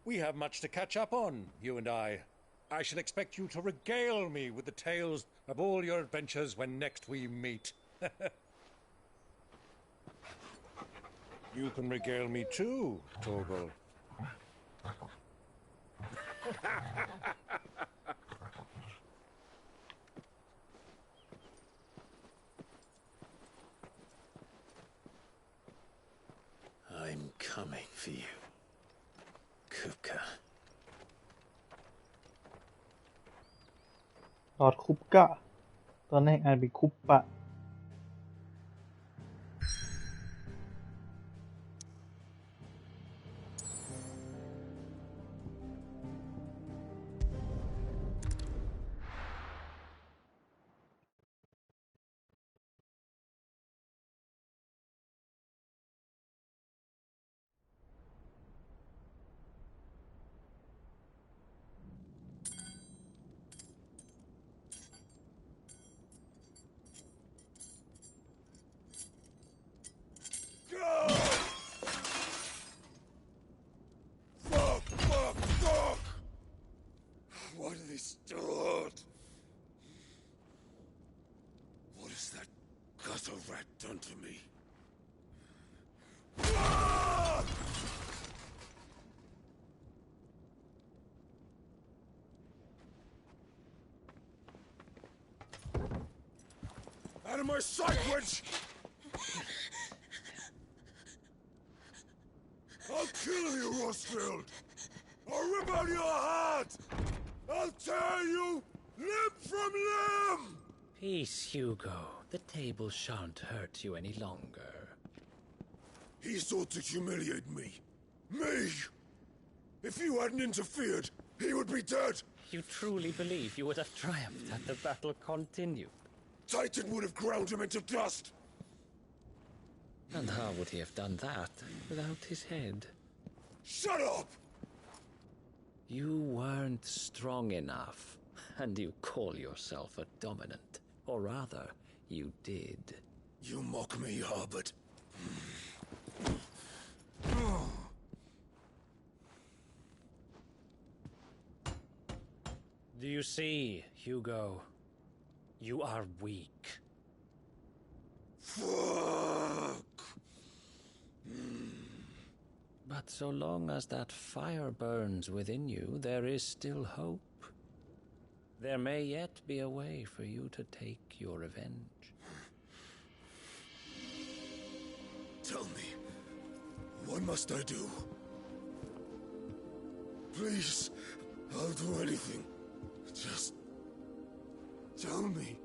We have much to catch up on, you and I. I shall expect you to regale me with the tales of all your adventures when next we meet. You can regale me too, Torgal. I'm coming for you, Kupka. ลอร์ดคุปกะตอนแรกอ่านเป็นคุปปะWhy do they start? What has that gutter rat done to me? Out of my sight, witch! I'll kill you, Rosfield! I'll rip out your heart! I'll tear you limb from limb! Peace, Hugo. The table shan't hurt you any longer. He sought to humiliate me. Me! If you hadn't interfered, he would be dead! You truly believe you would have triumphed had the battle continued? Titan would have ground him into dust! And how would he have done that without his head? Shut up! You weren't strong enough, and you call yourself a dominant. Or rather, you did. You mock me, Harbert. Do you see, Hugo? You are weak. Fuck! But so long as that fire burns within you, there is still hope. There may yet be a way for you to take your revenge. Tell me, what must I do? Please, I'll do anything. Just tell me.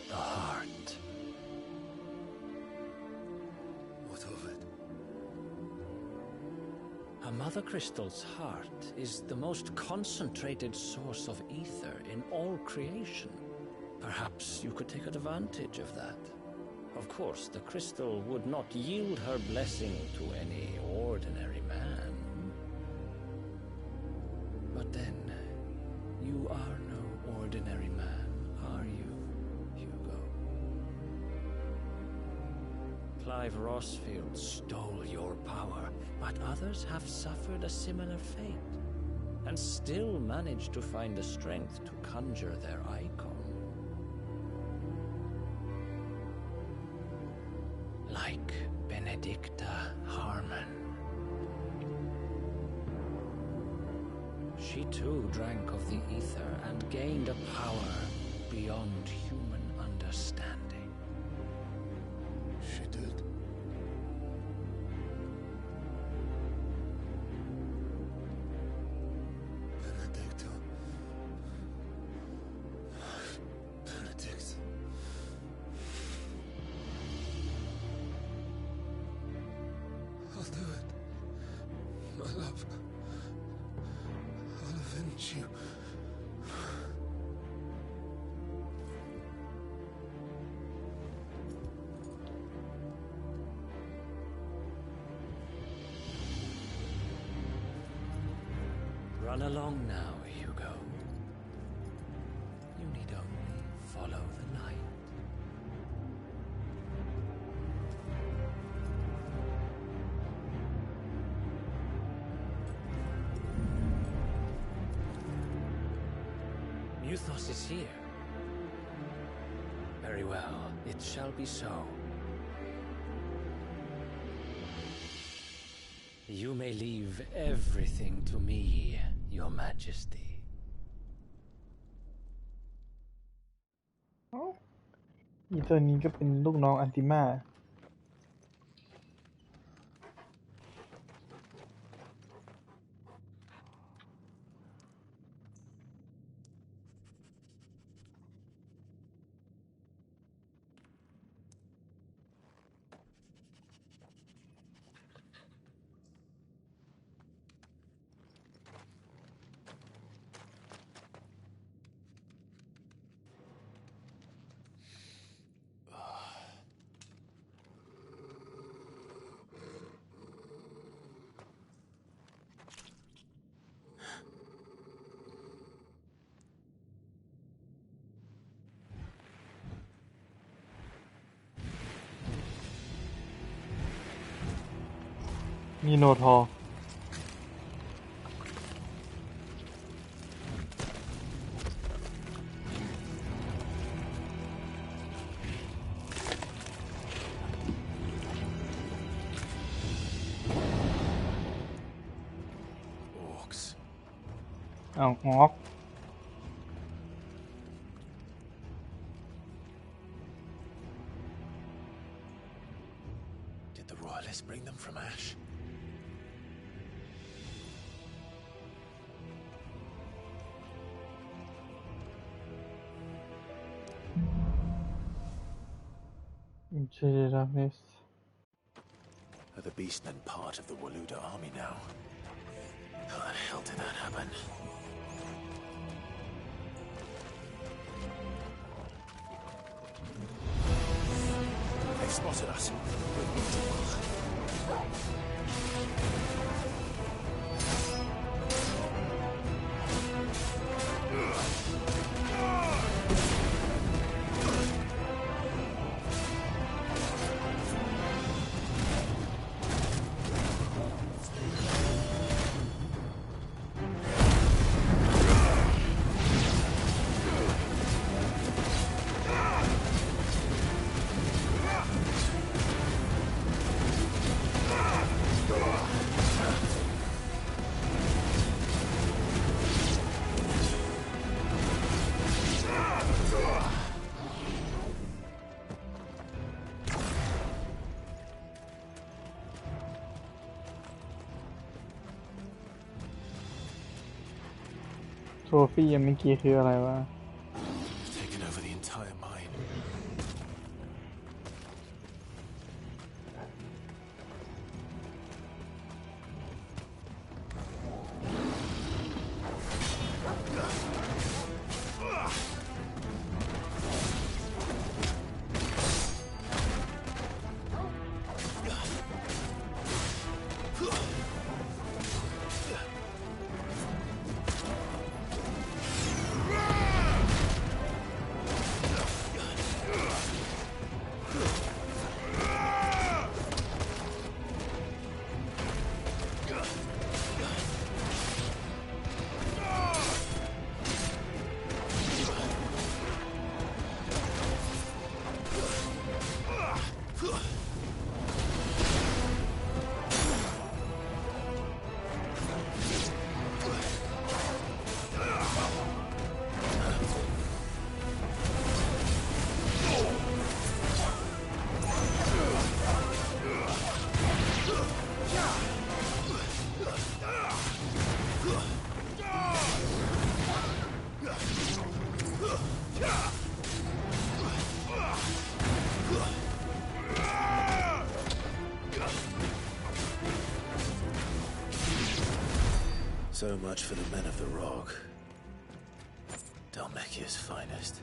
The heart. What of it? A Mother Crystal's heart is the most concentrated source of ether in all creation. Perhaps you could take advantage of that. Of course, the crystal would not yield her blessing to any ordinary man. But then, you are no ordinary man, are you, Hugo? Clive Rossfield stole your power, but others have suffered a similar fate, and still managed to find the strength to conjure their icon. Like Benedicta Harmon. She too drank of the ether and gained a power beyond human understanding. She did. Benedicta. Benedict. I'll do it. My love. I'll avenge you. Run along now, Hugo. You need only follow the light. Muthos is here. Very well, it shall be so. You may leave everything to me, Your Majesty. อีตัวนี้ก็เป็นลูกน้องอันติมา มีโนทอ Orcs. อ้าวออก Did the royalists bring them from Ash? Are the beastmen part of the Waluda army now? How the hell did that happen? They've spotted us.โทฟี่ยังเมื่อกี้คืออะไรวะ Taken over the entire mine. So much for the men of the Rock. Dhalmekia's finest.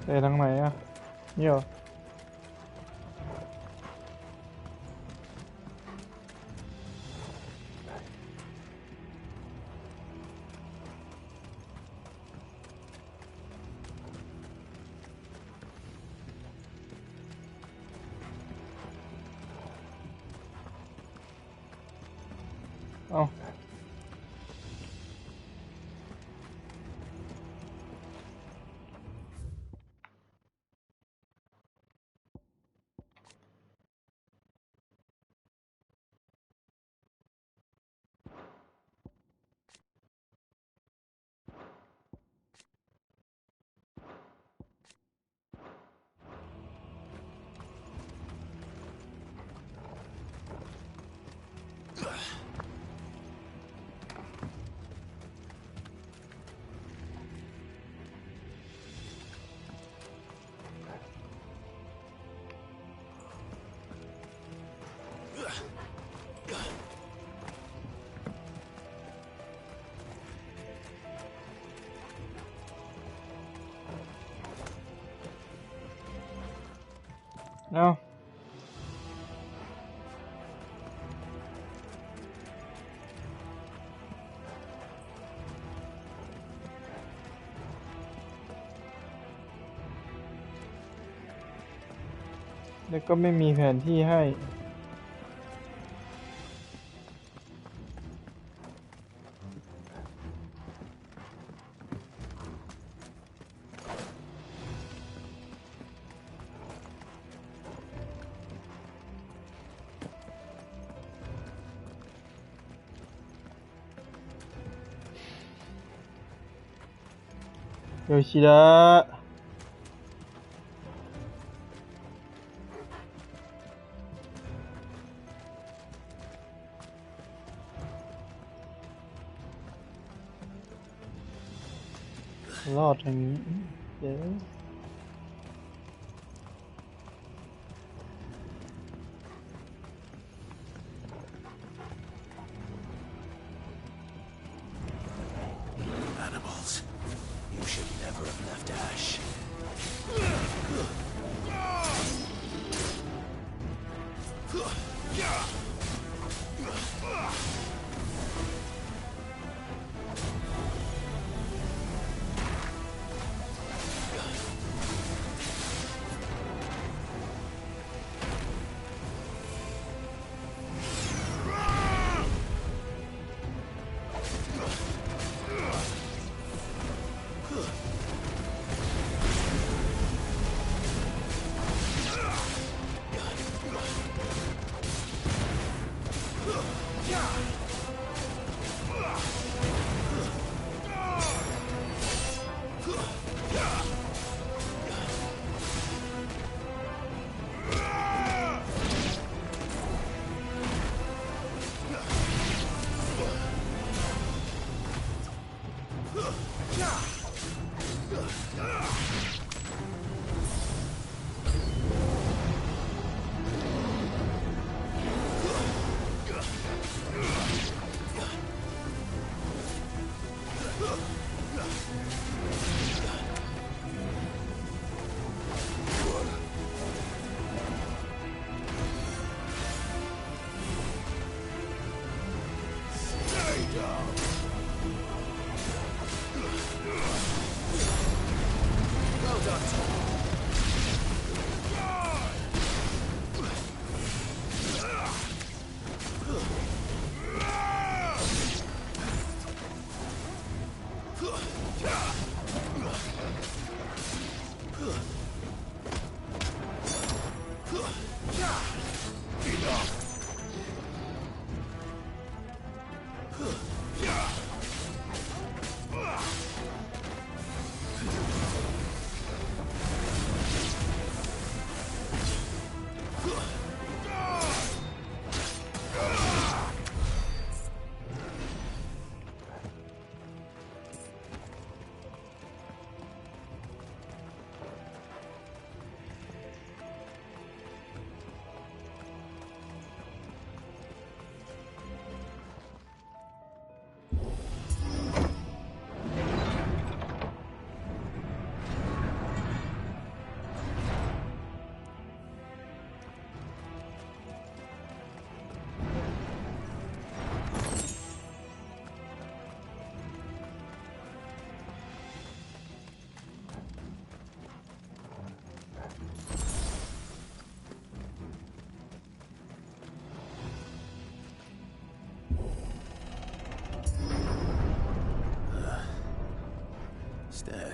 ไปทางไหนอ่ะนี่เหรอเอาเอาแล้วก็ไม่มีแผนที่ให้โยชิดะรอดอย่างนี้เดี๋ยว Animals. You should never have left Ash.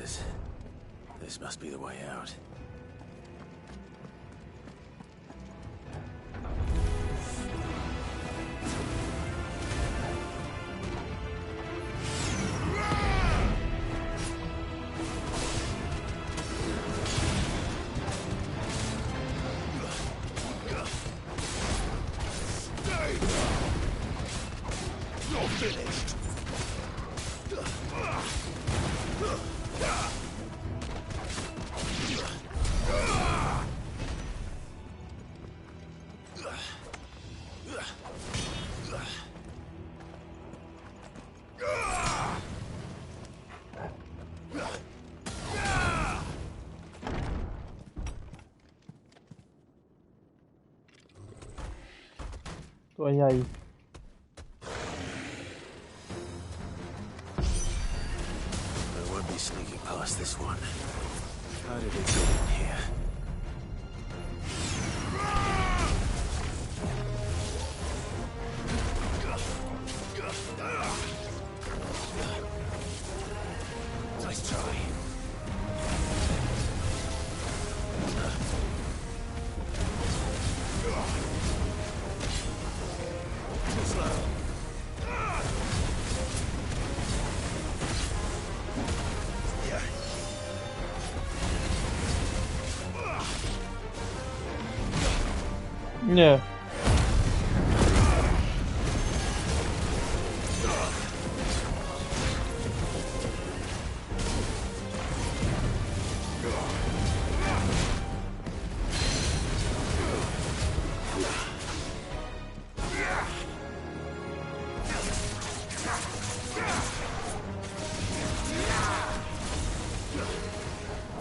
stairs. This must be the way out.ตัวใหญ่ I won't be sneaking past this one. How did it get in here? Nice try. Too slow. Yeah.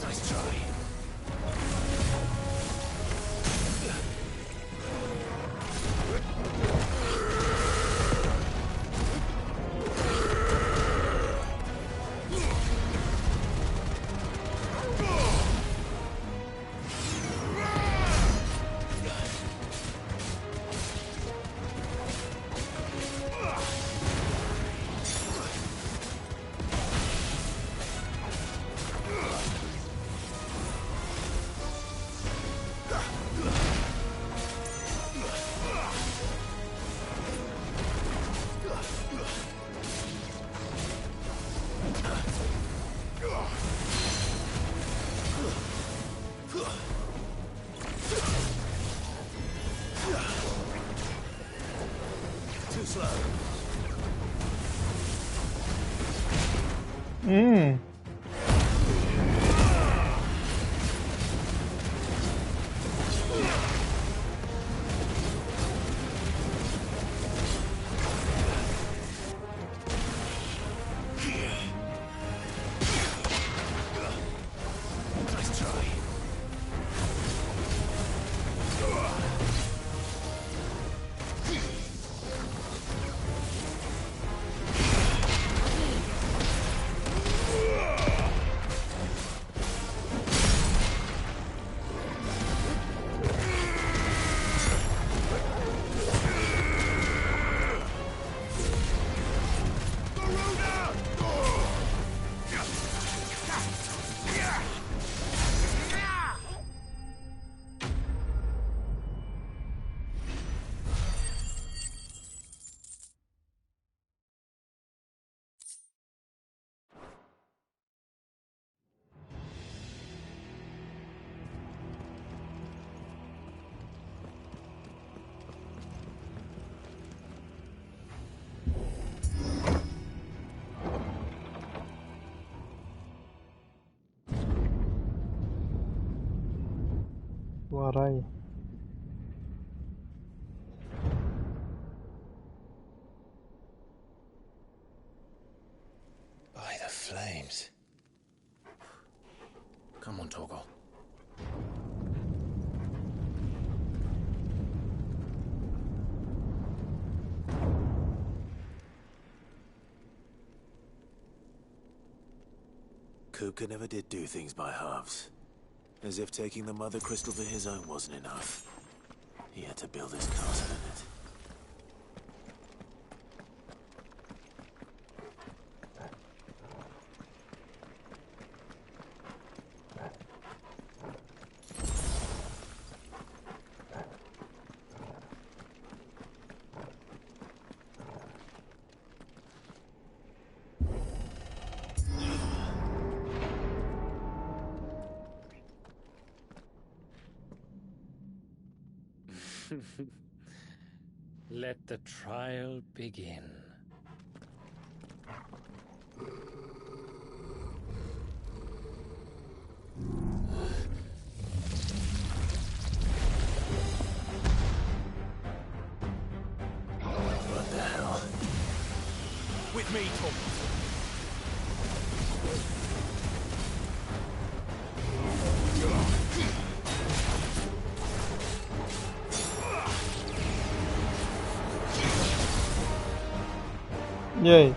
Nice try. Too slow. Nice try. What are you? By the flames. Come on, Torgal. Kupka never did do things by halves. As if taking the Mother Crystal for his own wasn't enough. He had to build his castle in it. Let the trial begin. What the hell? With me, Thomas. Yay.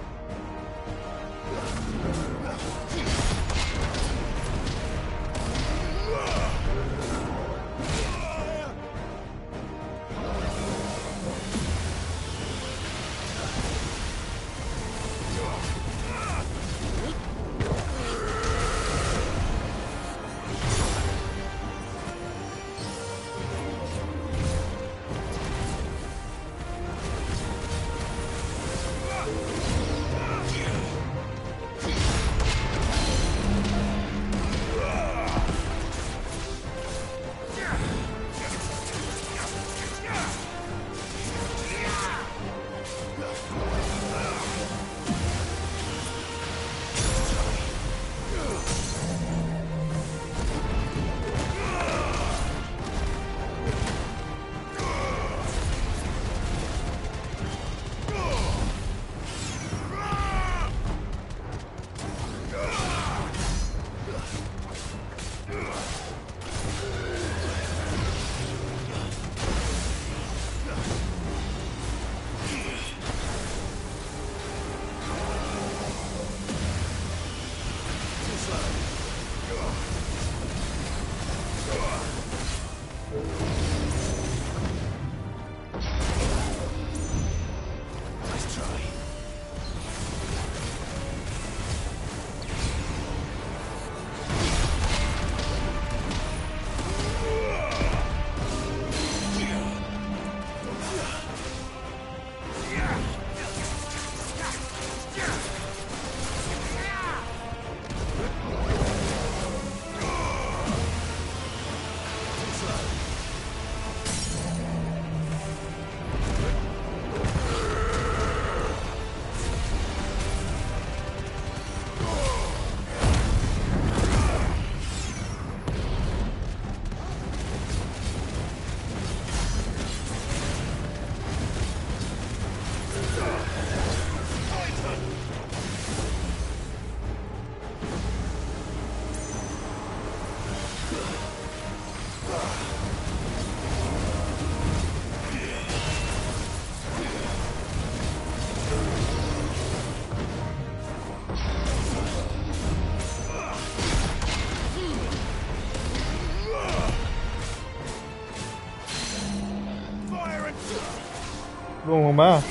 Lùi mà.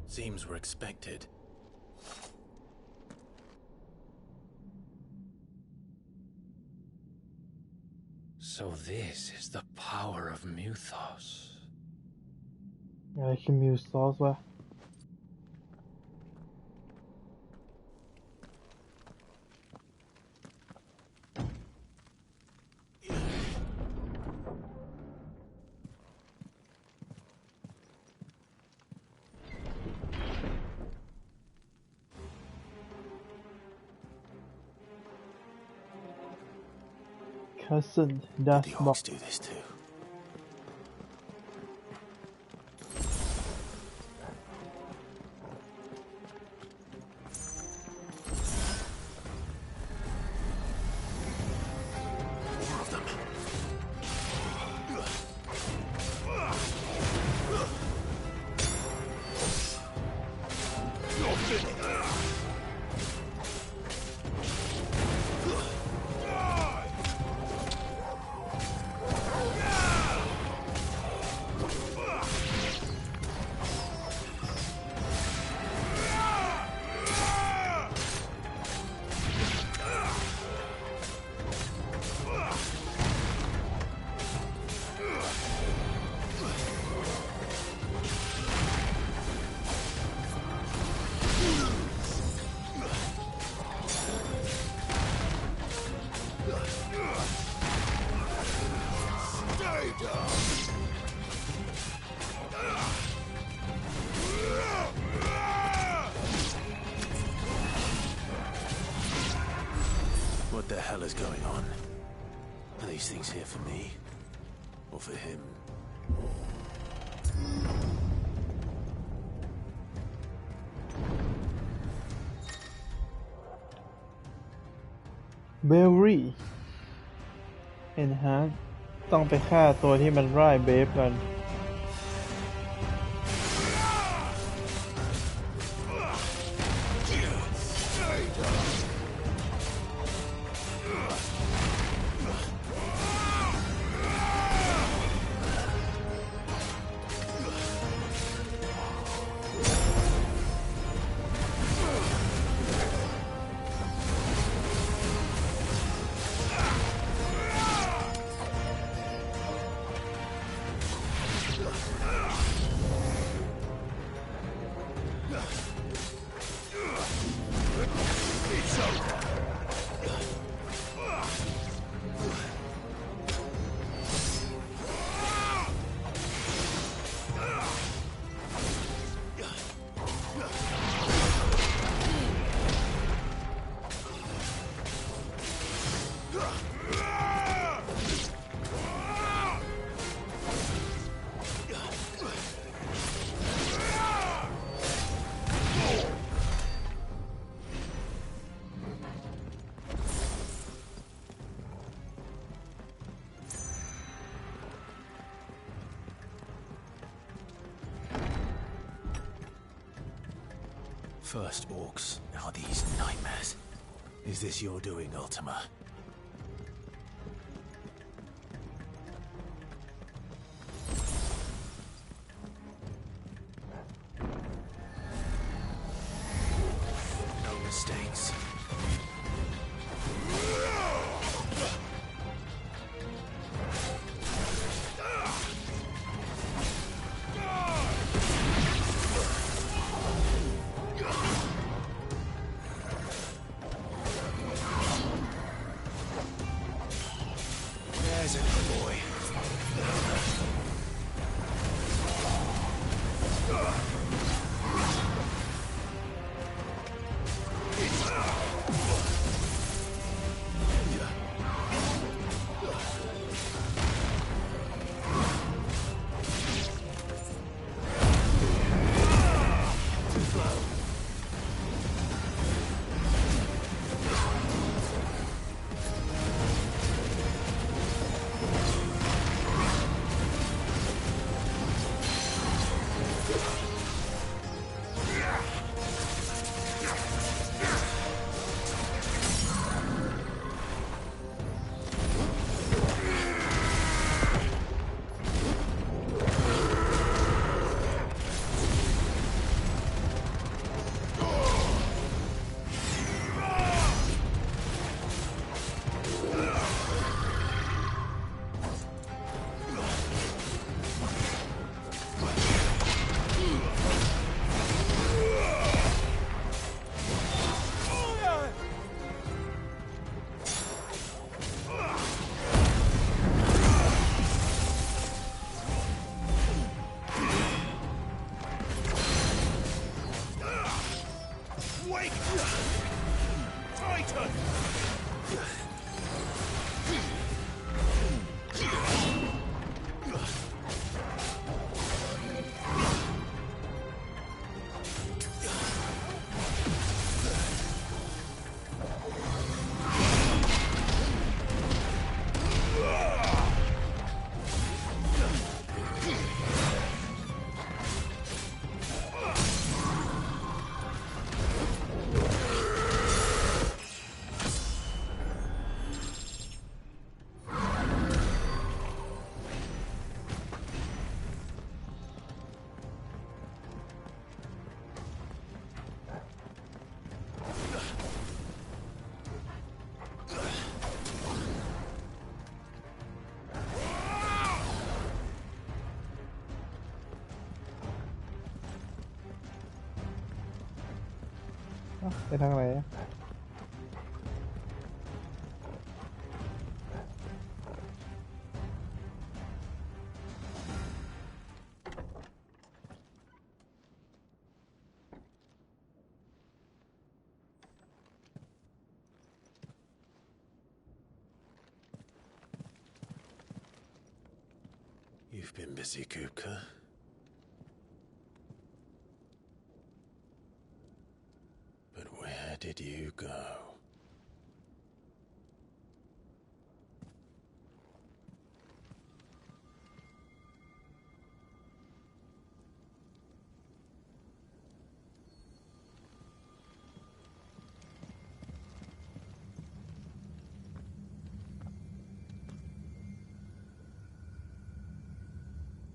Seems we're expected. So this is the power of Muthos. Ja, ikke Muthos, hva? Cousin, that's the orcs do this too. More of them. What the hell is going on? Are these things here for me? Or for him?เบลลี่เอ็นฮาร์ต้องไปฆ่าตัวที่มันร่ายเบฟกันFirst orcs, now these nightmares. Is this your doing, Ultima? No mistakes. There's a good boy.เอ้าไปทางไหนอะ You've been busy, Kupka. But where did you go?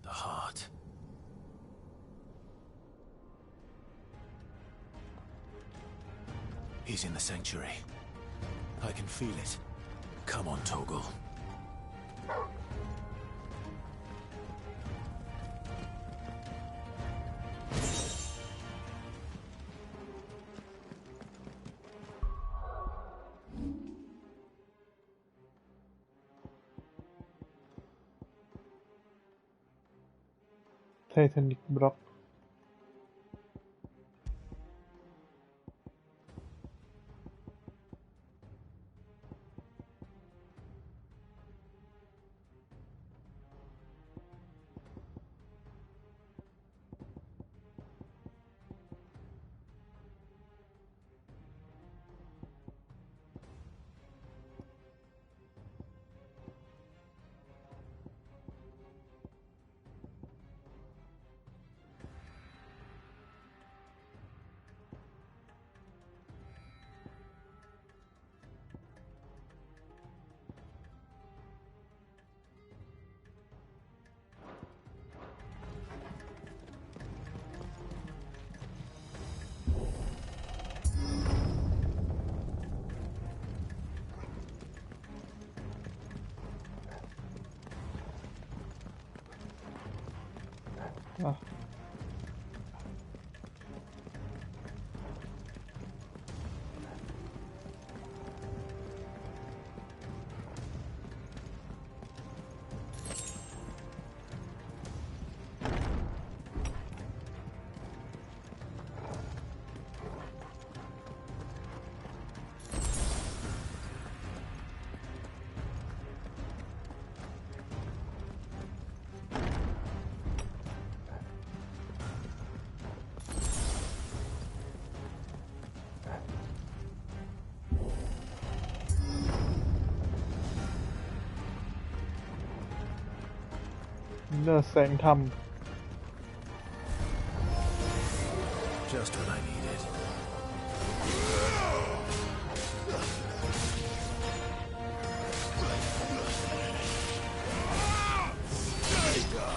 The heart. He's in the sanctuary. I can feel it. Come on, Torgal. Titanic Blockเนื้อแสงธรรม Just what I needed. There you go.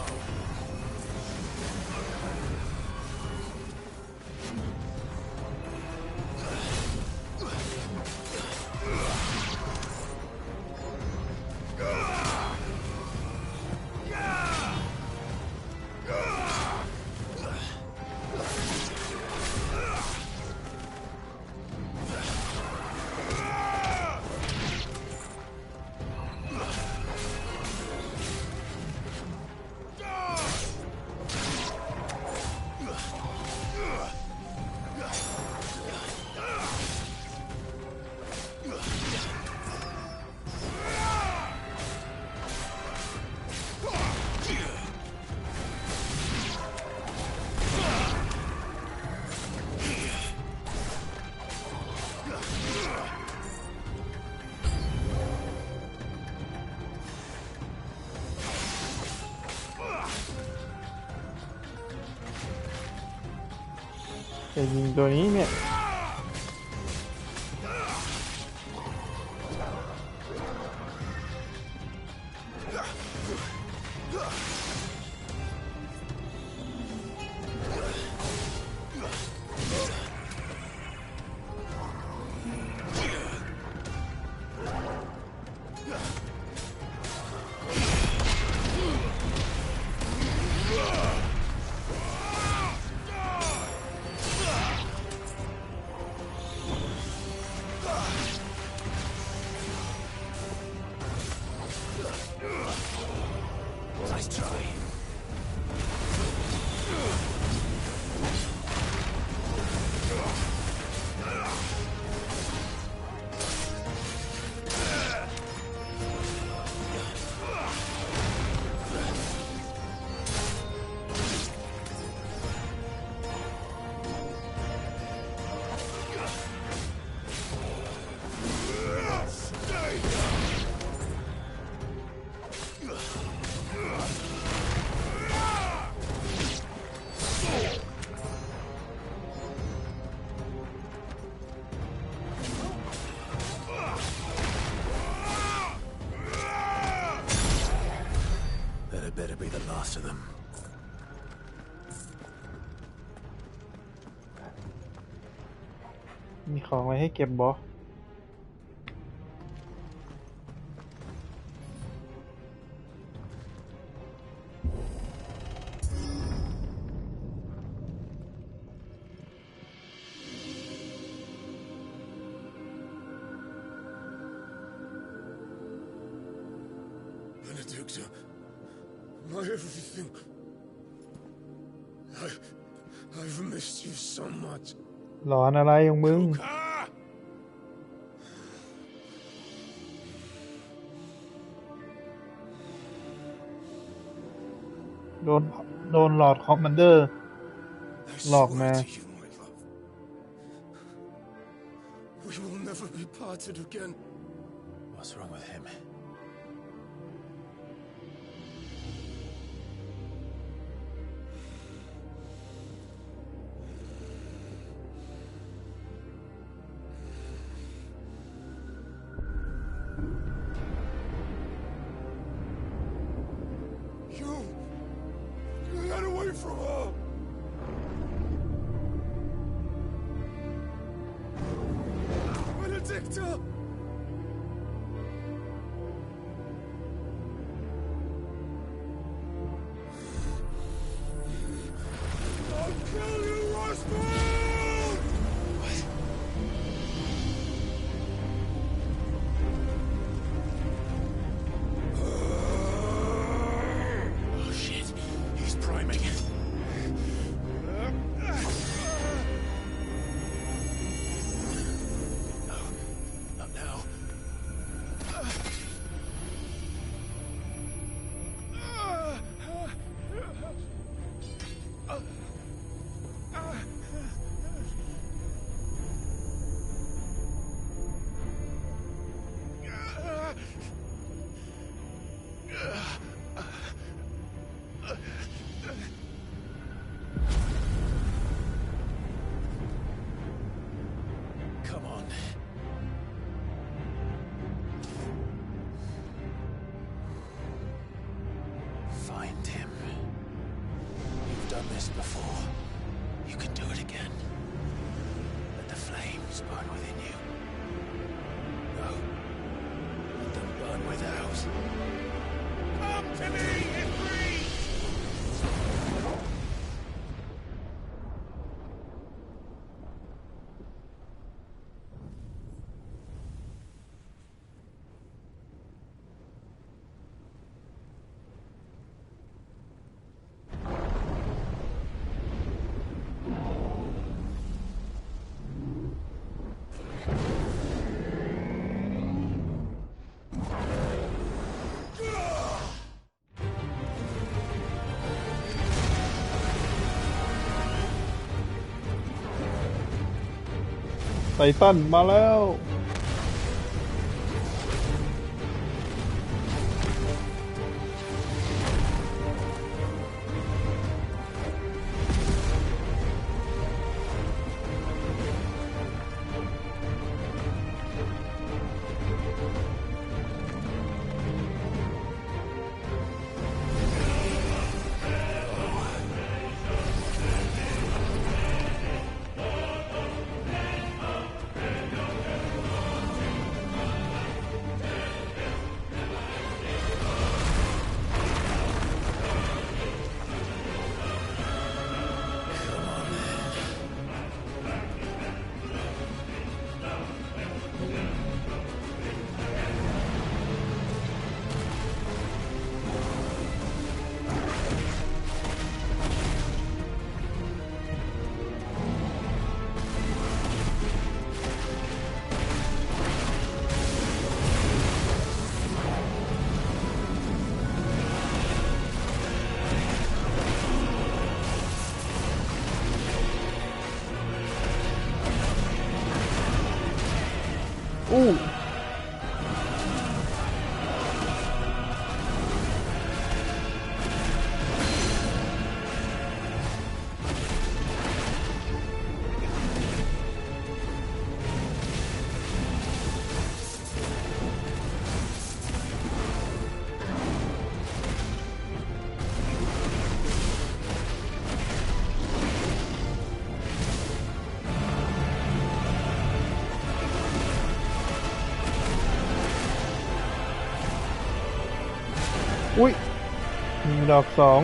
จะยิงตัวนี้เนี่ย them. มีของอะไรให้เก็บบอ Benedicta, my everything. I've missed you so much. หลอนอะไรของมึง โดนหลอดคอมมานเดอร์หลอกมา We will never be parted again. What's wrong with him? Get away from her! Benedicta! I'll kill you, Roswell! What? Oh shit, he's priming. Come on. Find him. You've done this before. You can do it again. Let the flames burn within you. No. Let them burn without. Come to me, Ifrit!ไททันมาแล้ว อุ้ยมีดอกสอง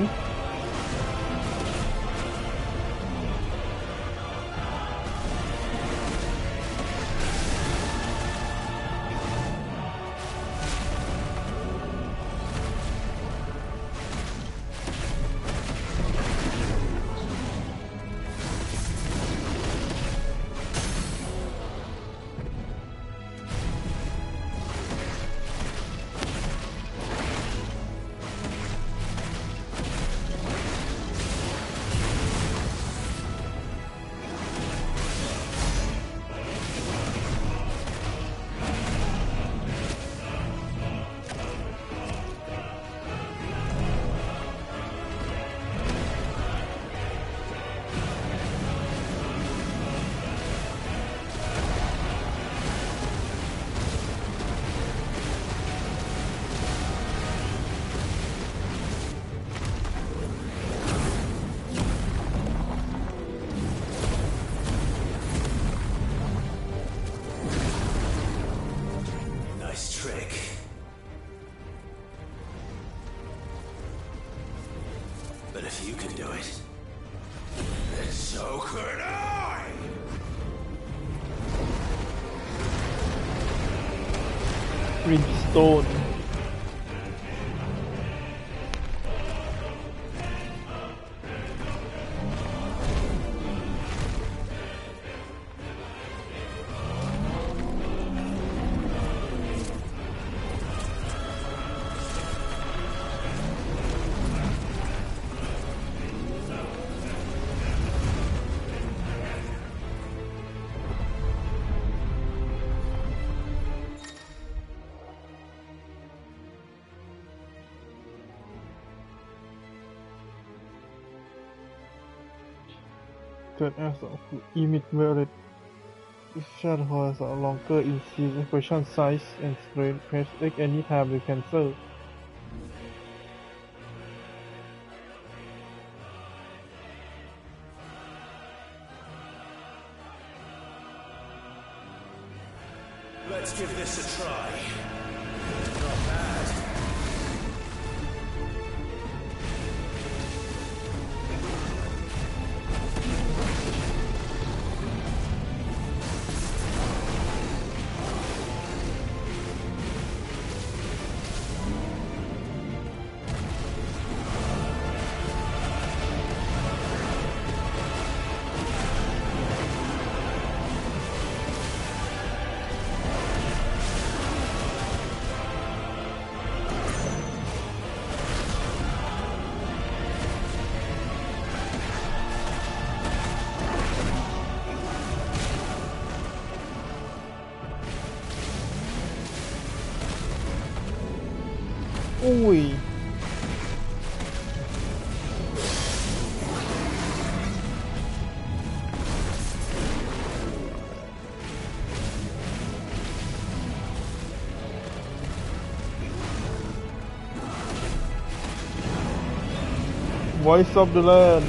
But if you can do it, then so could I! Brimstone. Cut as of emit merit shadows are longer, increase expression size and strength. Press X anytime to cancel. Let's give this a try. Not bad. Ui. Voice of the Land.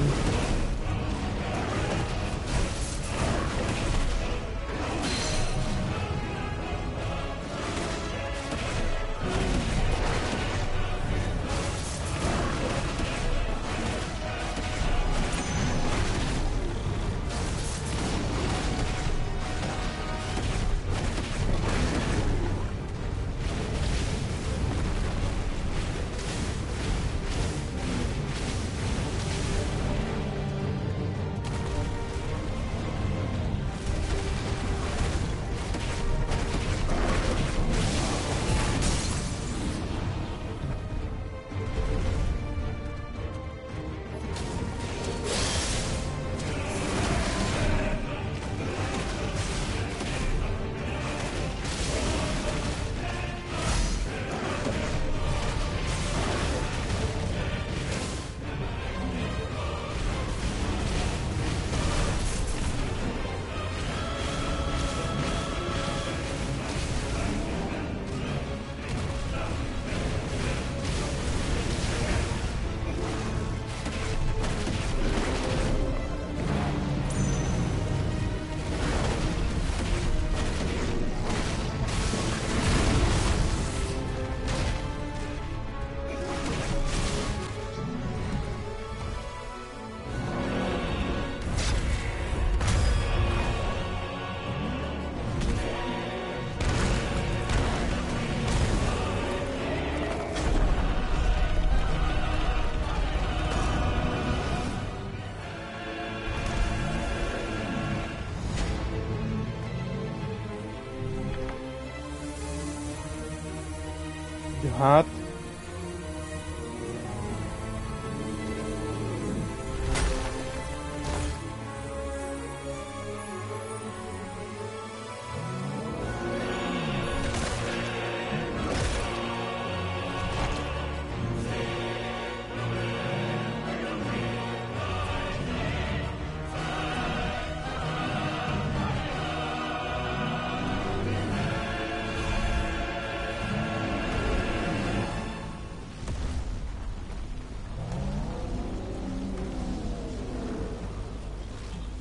your heart.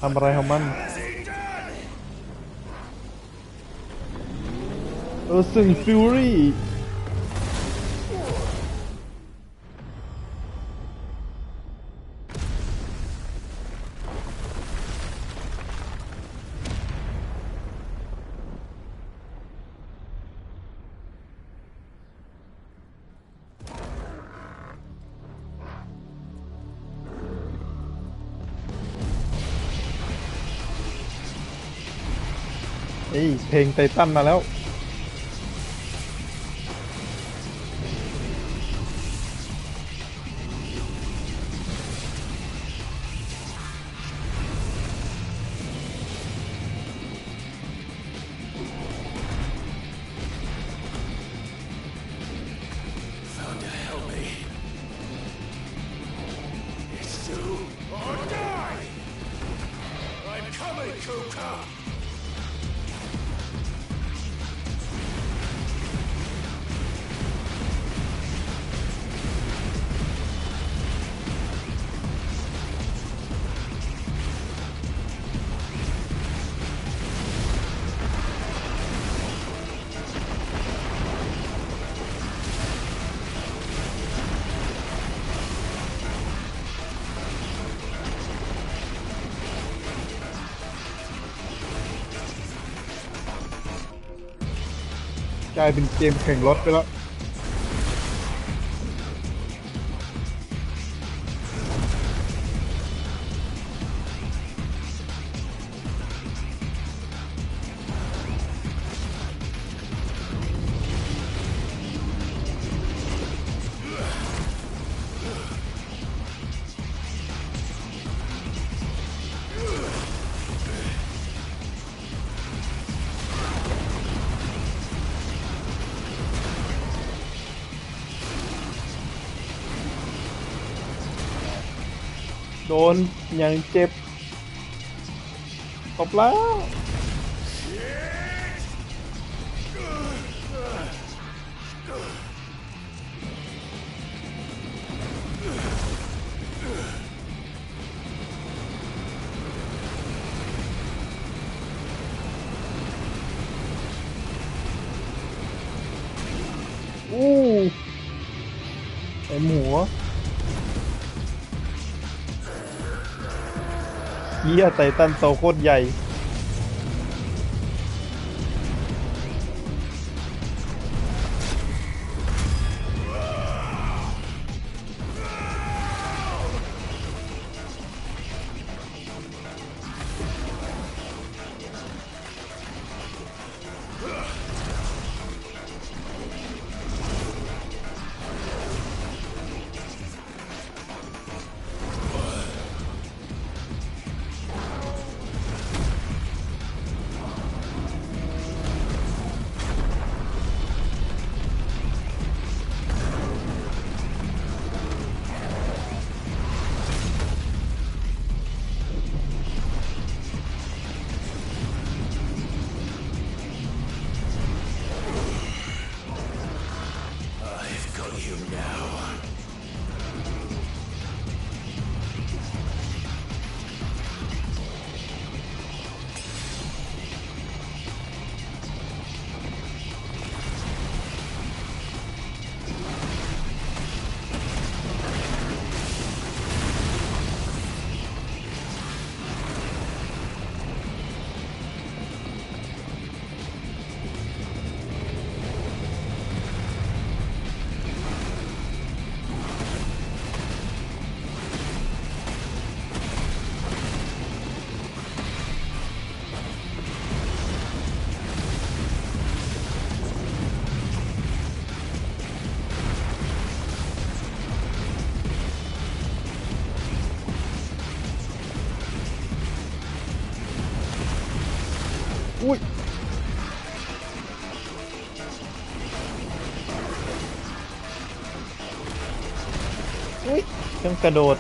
ทำอะไรของมันซึ่งฟิวรี่เพลงไททันมาแล้ว Found to help me. It's do or die. I'm coming, Kuka.กลายเป็นเกมแข่งรถไปแล้วโดนอย่างเจ็บตบแล้วไอหมูเหี้ยไททันโตโคตรใหญ่ อุ้ยต้องกระโดด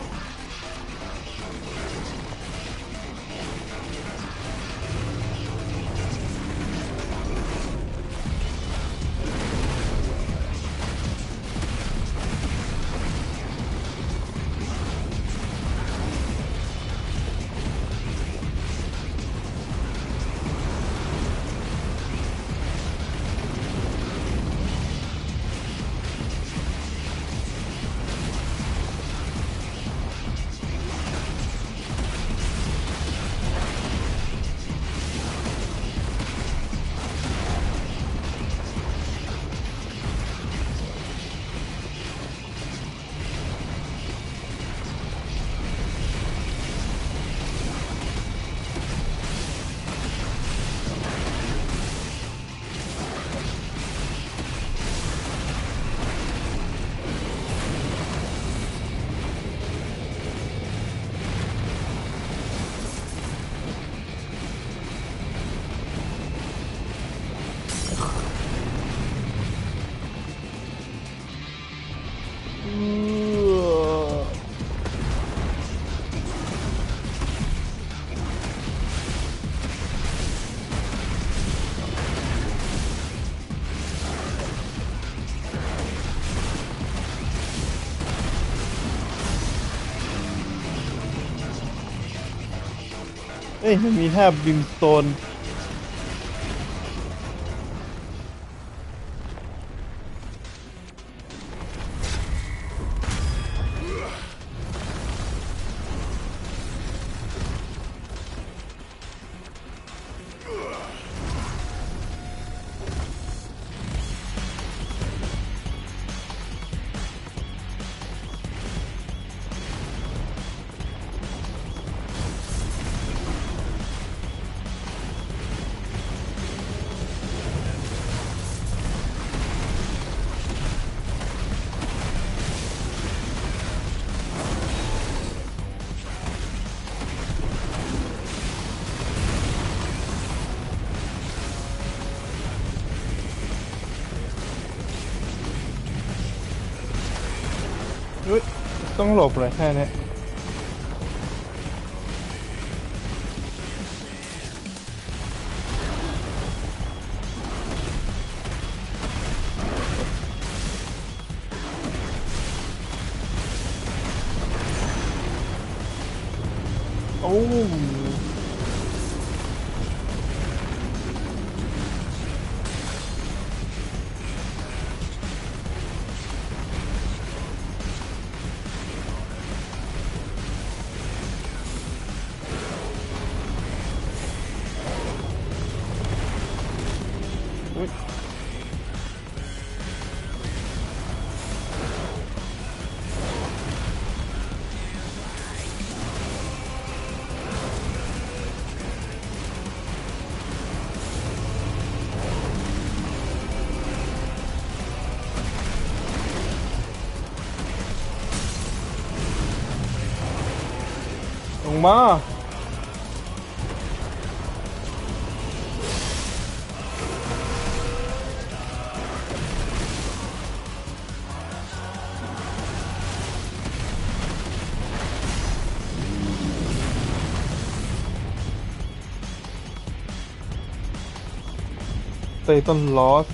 เอ้ยมันมีท่าบิมสโตนต้องหลบเลยแค่นี้โอ้ลงมาเตตันลอส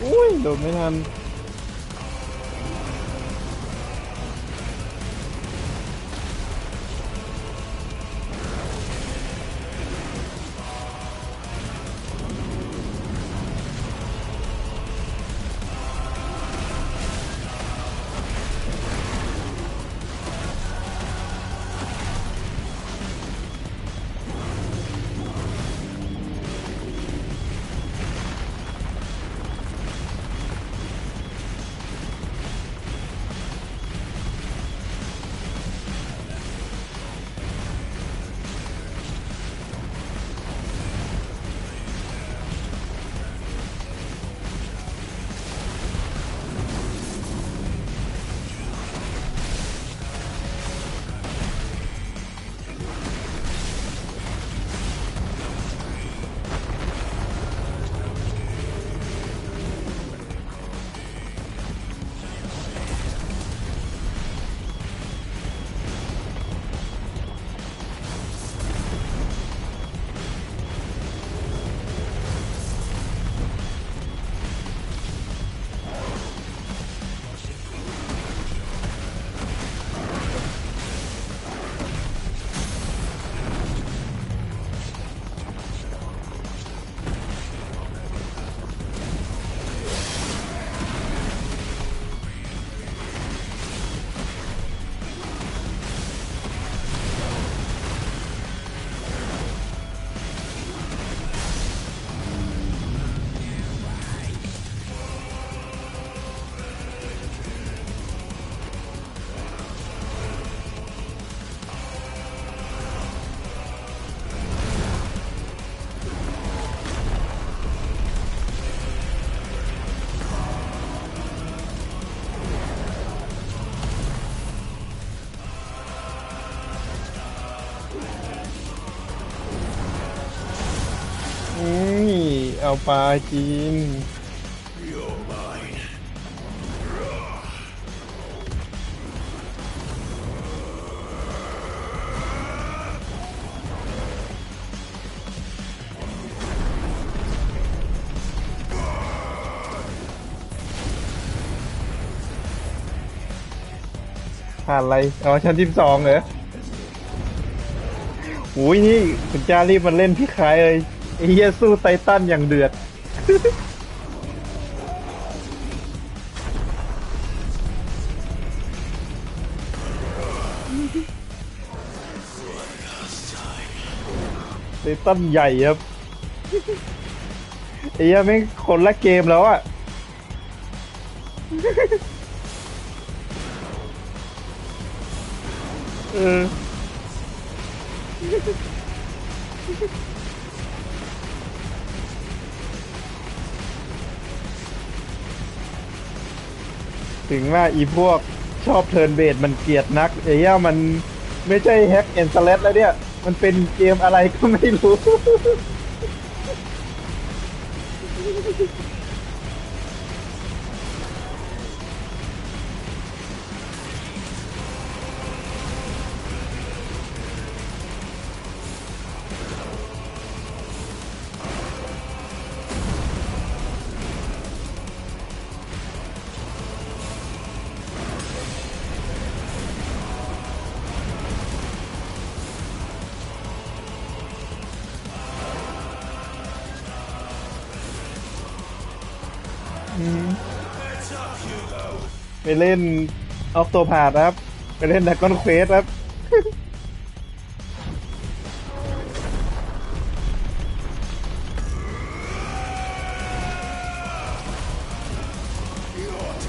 อุ้ยโดนไม่ทันเอาปลากินผ่านอะไรอ๋อชั้น12เหรอโอ้ยนี่คุณจ้ารีบมาเล่นพี่คายเลยไอ้เหี้ยสู้ไททันอย่างเดือด ไททันใหญ่ครับ ไอ้เหี้ยแม่งคนละเกมแล้วอะ ถึงว่าอีพวกชอบเทิร์นเบสมันเกลียดนักไอ้เหี้ยมันไม่ใช่แฮกแอนด์สแลชแล้วเนี่ย มันเป็นเกมอะไรก็ไม่รู้ ไปเล่นออฟโตพาดครับ ไปเล่นดักกอนเควสครับ Your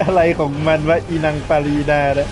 อะไรของมันวะอีนางปารีดาเนี่ย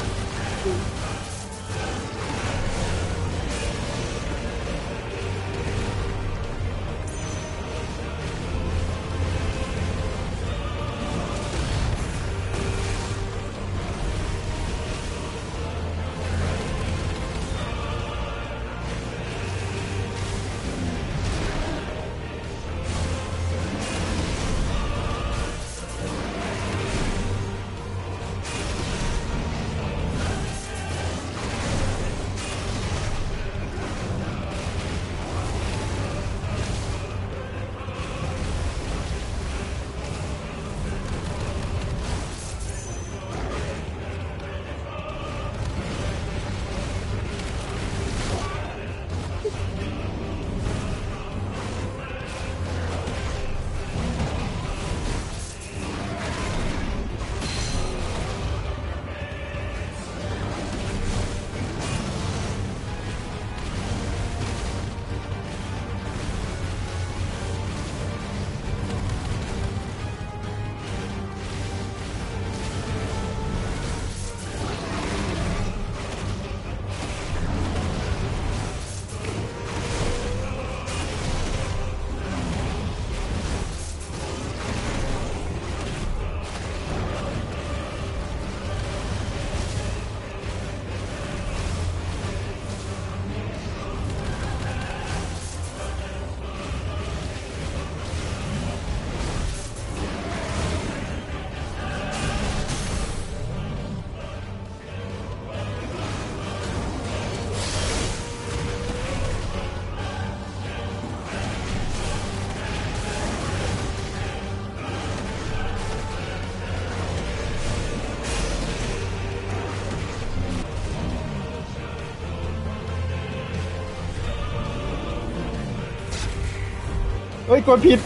เฮ้ยกดผิด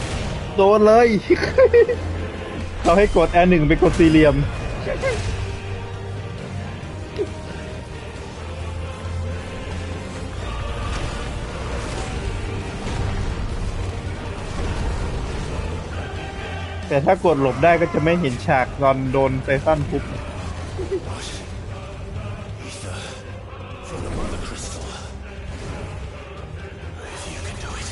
โดนเลย เขาให้กด R1 ไปกดสี่เหลี่ยมแต่ถ้ากดหลบได้ก็จะไม่เห็นฉากตอนโดนไททันทุบ Ether from the Mother Crystal. If you can do it.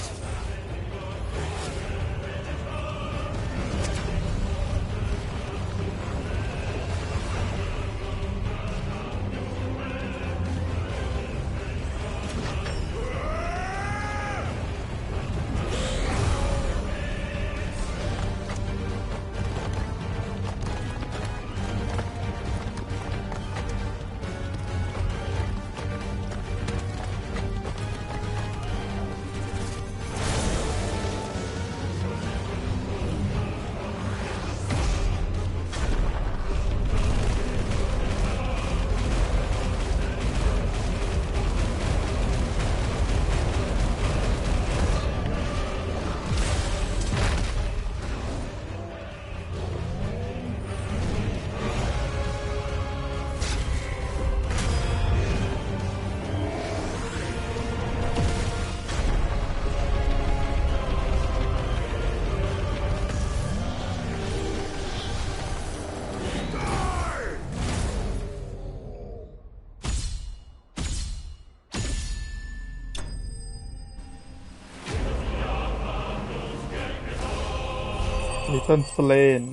Little Flame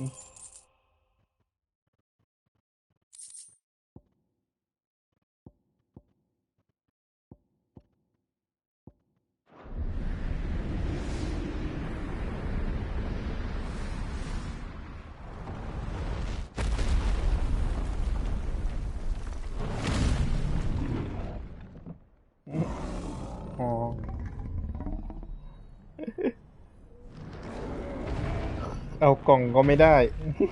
อ๋อ เอากล่องก็ไม่ได้ It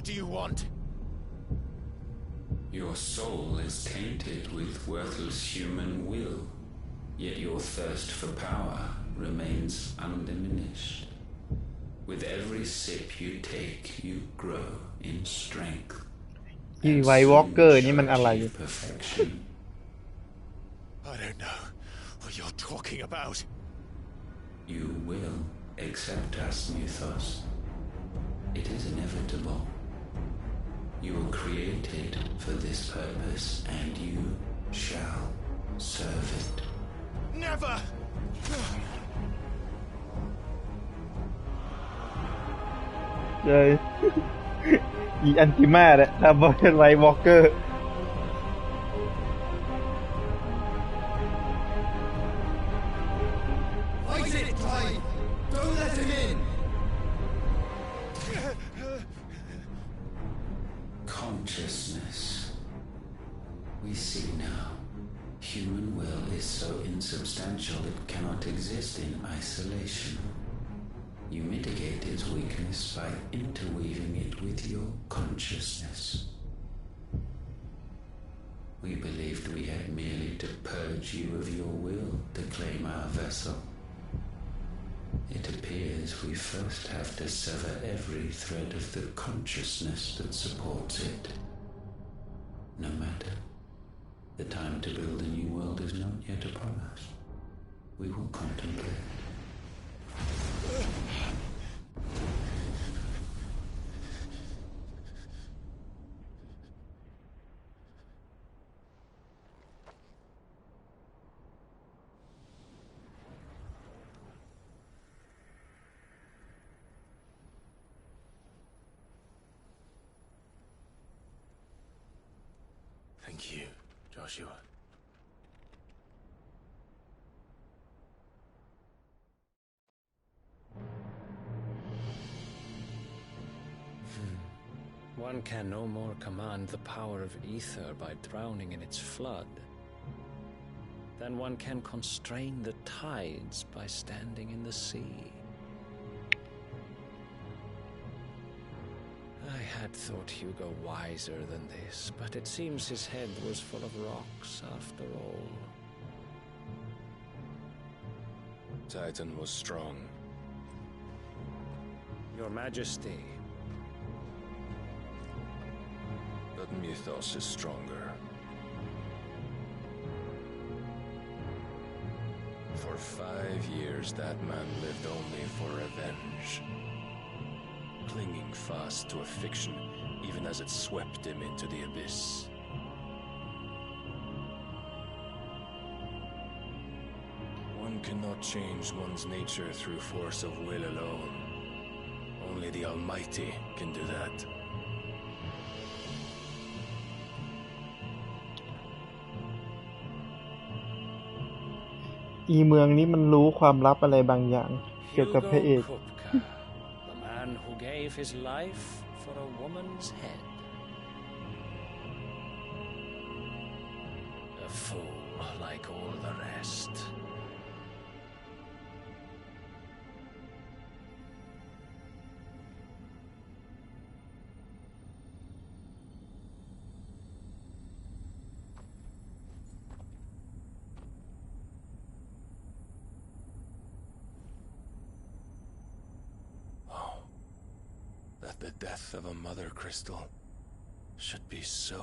do you want? Your soul is tainted with worthless human will, yet your thirst for power remains undiminished. With every sip you take, you grow in strength. ที่ไวท์วอล์กเกอร์นี่มันอะไร Perfection. I don't know what you're talking about. You will accept us, Mythos. It is inevitable. You were created for this purpose, and you shall serve it. Never! เลย อีอันติมาเนี่ยทำเป็นไวท์วอล์กเกอร์ Fight it, Clive! Don't let him in! Consciousness. We see now. Human will is so insubstantial it cannot exist in isolation. You mitigate its weakness by interweaving it with your consciousness. We believed we had merely to purge you of your will to claim our vessel. It appears we first have to sever every thread of the consciousness that supports it. No matter. The time to build a new world is not yet upon us. We will contemplate. Thank you, Joshua. One can no more command the power of ether by drowning in its flood than one can constrain the tides by standing in the sea. I had thought Hugo wiser than this, but it seems his head was full of rocks after all. Titan was strong. Your Majesty. But Mythos is stronger. For 5 years, that man lived only for revenge. Clinging fast to a fiction, even as it swept him into the abyss. One cannot change one's nature through force of will alone. Only the Almighty can do that. อีเมืองนี้มันรู้ความลับอะไรบางอย่างเกี่ยวกับพระเอก The man who gave his life for a woman's head. A fool like all the rest. That the death of a mother crystal should be so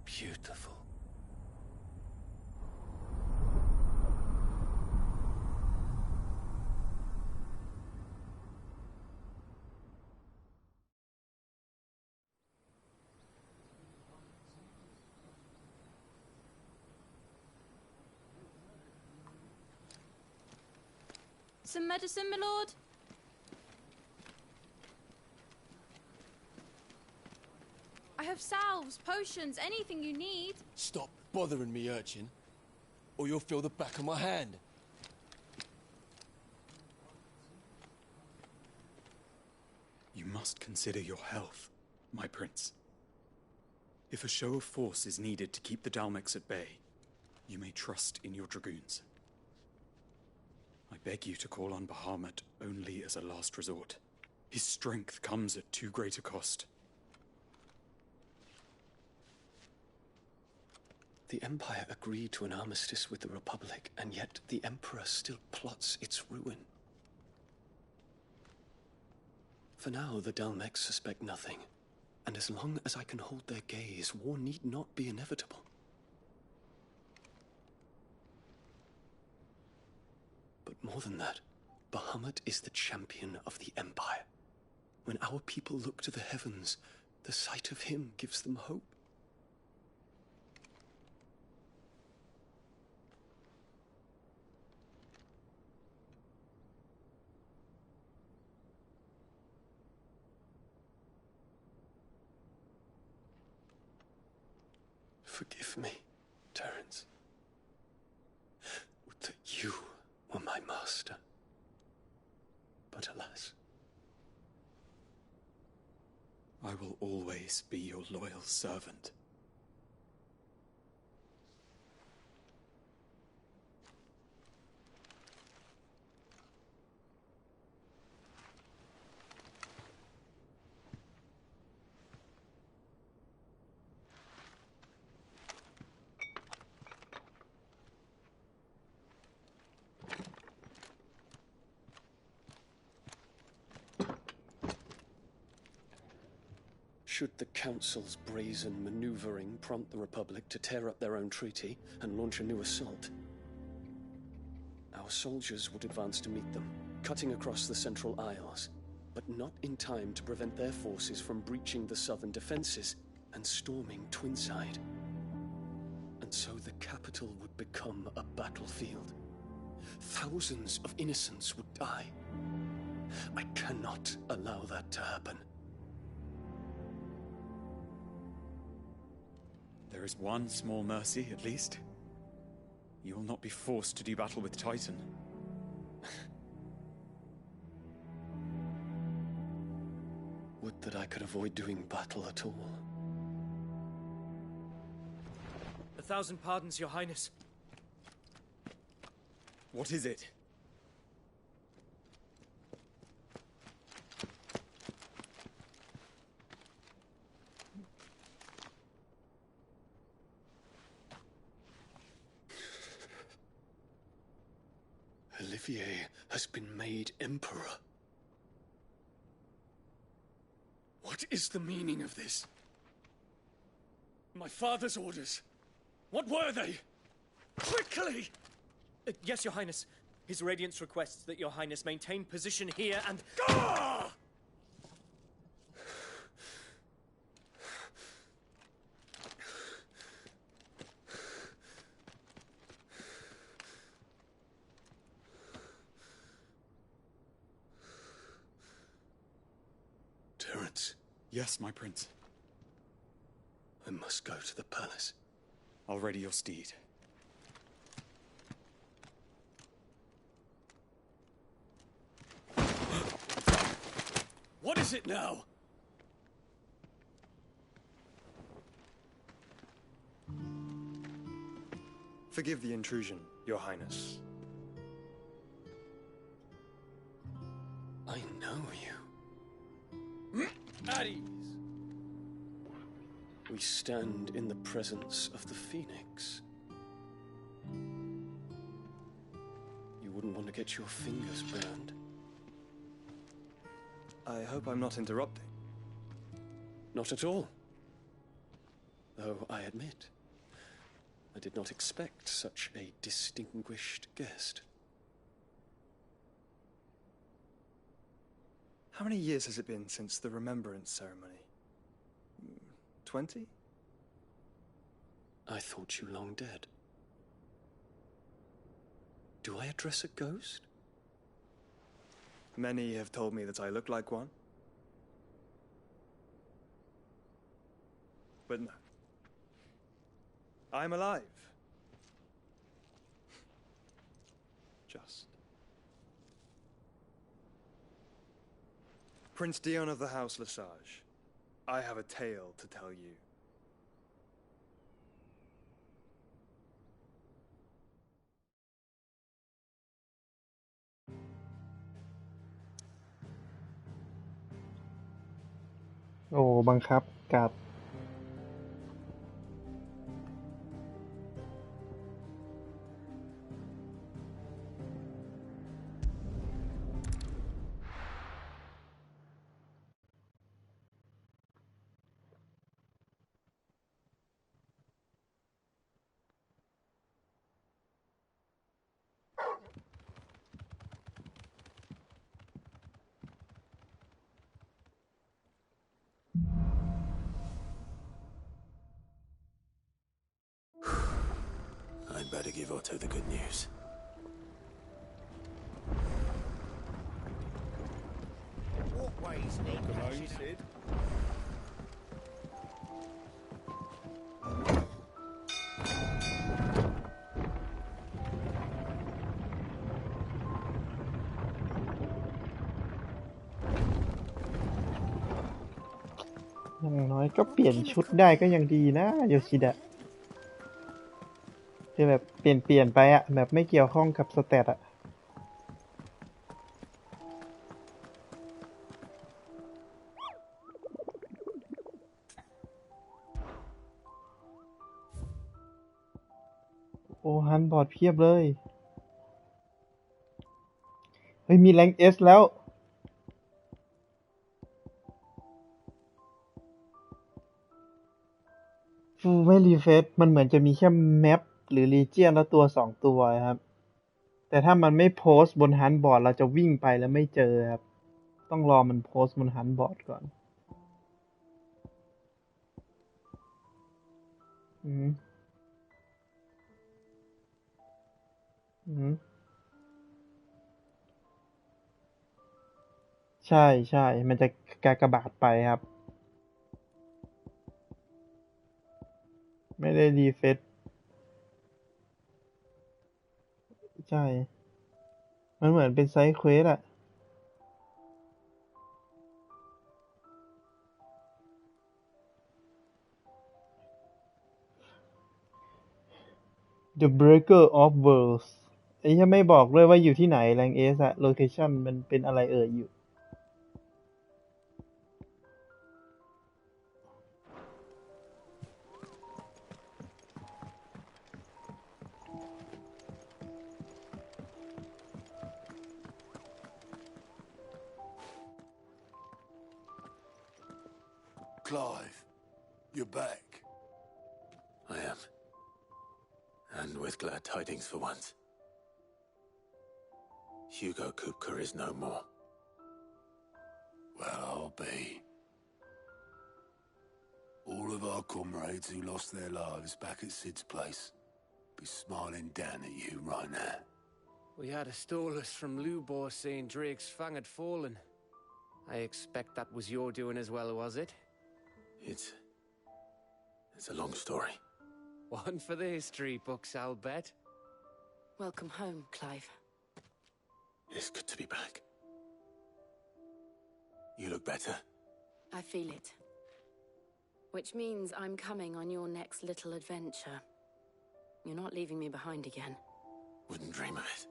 beautiful. Some medicine, my lord? I have salves, potions, anything you need. Stop bothering me, urchin, or you'll feel the back of my hand. You must consider your health, my prince. If a show of force is needed to keep the Dalmex at bay, you may trust in your dragoons. I beg you to call on Bahamut only as a last resort. His strength comes at too great a cost. The Empire agreed to an armistice with the Republic, and yet the Emperor still plots its ruin. For now, the Dalmex suspect nothing, and as long as I can hold their gaze, war need not be inevitable. But more than that, Bahamut is the champion of the Empire. When our people look to the heavens, the sight of him gives them hope. Forgive me, Terence. Would that you were my master. But alas. I will always be your loyal servant. Should the Council's brazen maneuvering prompt the Republic to tear up their own treaty and launch a new assault, our soldiers would advance to meet them, cutting across the Central Isles, but not in time to prevent their forces from breaching the southern defenses and storming Twinside. And so the capital would become a battlefield. Thousands of innocents would die. I cannot allow that to happen. There is one small mercy, at least. You will not be forced to do battle with Titan. Would that I could avoid doing battle at all. 1,000 pardons, Your Highness. What is it? Olivier has been made Emperor. What is the meaning of this? My father's orders. What were they? Quickly! Yes, Your Highness. His Radiance requests that Your Highness maintain position here and... Gah! Terence. Yes, my prince. I must go to the palace. I'll ready your steed. What is it now? Forgive the intrusion, Your Highness. I know you. At ease. We stand in the presence of the Phoenix. You wouldn't want to get your fingers burned. I hope I'm not interrupting. Not at all. Though I admit, I did not expect such a distinguished guest. How many years has it been since the Remembrance ceremony? 20? I thought you long dead. Do I address a ghost? Many have told me that I look like one. But no. I'm alive. Just. Prince Dion of the House Lesage, I have a tale to tell you.โอ้บังคับกัด I'd better give Otto the good news. Walkways need patching up. อย่างน้อยก็เปลี่ยนชุดได้ก็ยังดีนะโยชิดะคือแบบเปลี่ยนไปอะแบบไม่เกี่ยวข้องกับสเตตอะ โอ้ฮันบอร์ดเพียบเลยเฮ้ยมีแรงเอสแล้วฟูไม่รีเฟรชมันเหมือนจะมีแค่แมปหรือรีเจียนแล้วตัว2ตัวครับแต่ถ้ามันไม่โพสต์บนฮันบอร์ดเราจะวิ่งไปแล้วไม่เจอครับต้องรอมันโพสต์บนฮันบอร์ดก่อนใช่ใช่มันจะกากบาทไปครับไม่ได้รีเฟรชใช่มันเหมือนเป็นไซด์เควสอะ The Breaker of Worlds ไอ้ยังไม่บอกเลยว่าอยู่ที่ไหนแรงเอสอะโลเคชั่นมันเป็นอะไรอยู่Clive, you're back. I am. And with glad tidings for once. Hugo Kupka is no more. Well, I'll be. All of our comrades who lost their lives back at Sid's place be smiling down at you right now. We had a stolus from Lubor saying Drake's Fang had fallen. I expect that was your doing as well, was it? It's a long story. One for the history books, I'll bet. Welcome home, Clive. It's good to be back. You look better. I feel it. Which means I'm coming on your next little adventure. You're not leaving me behind again. Wouldn't dream of it.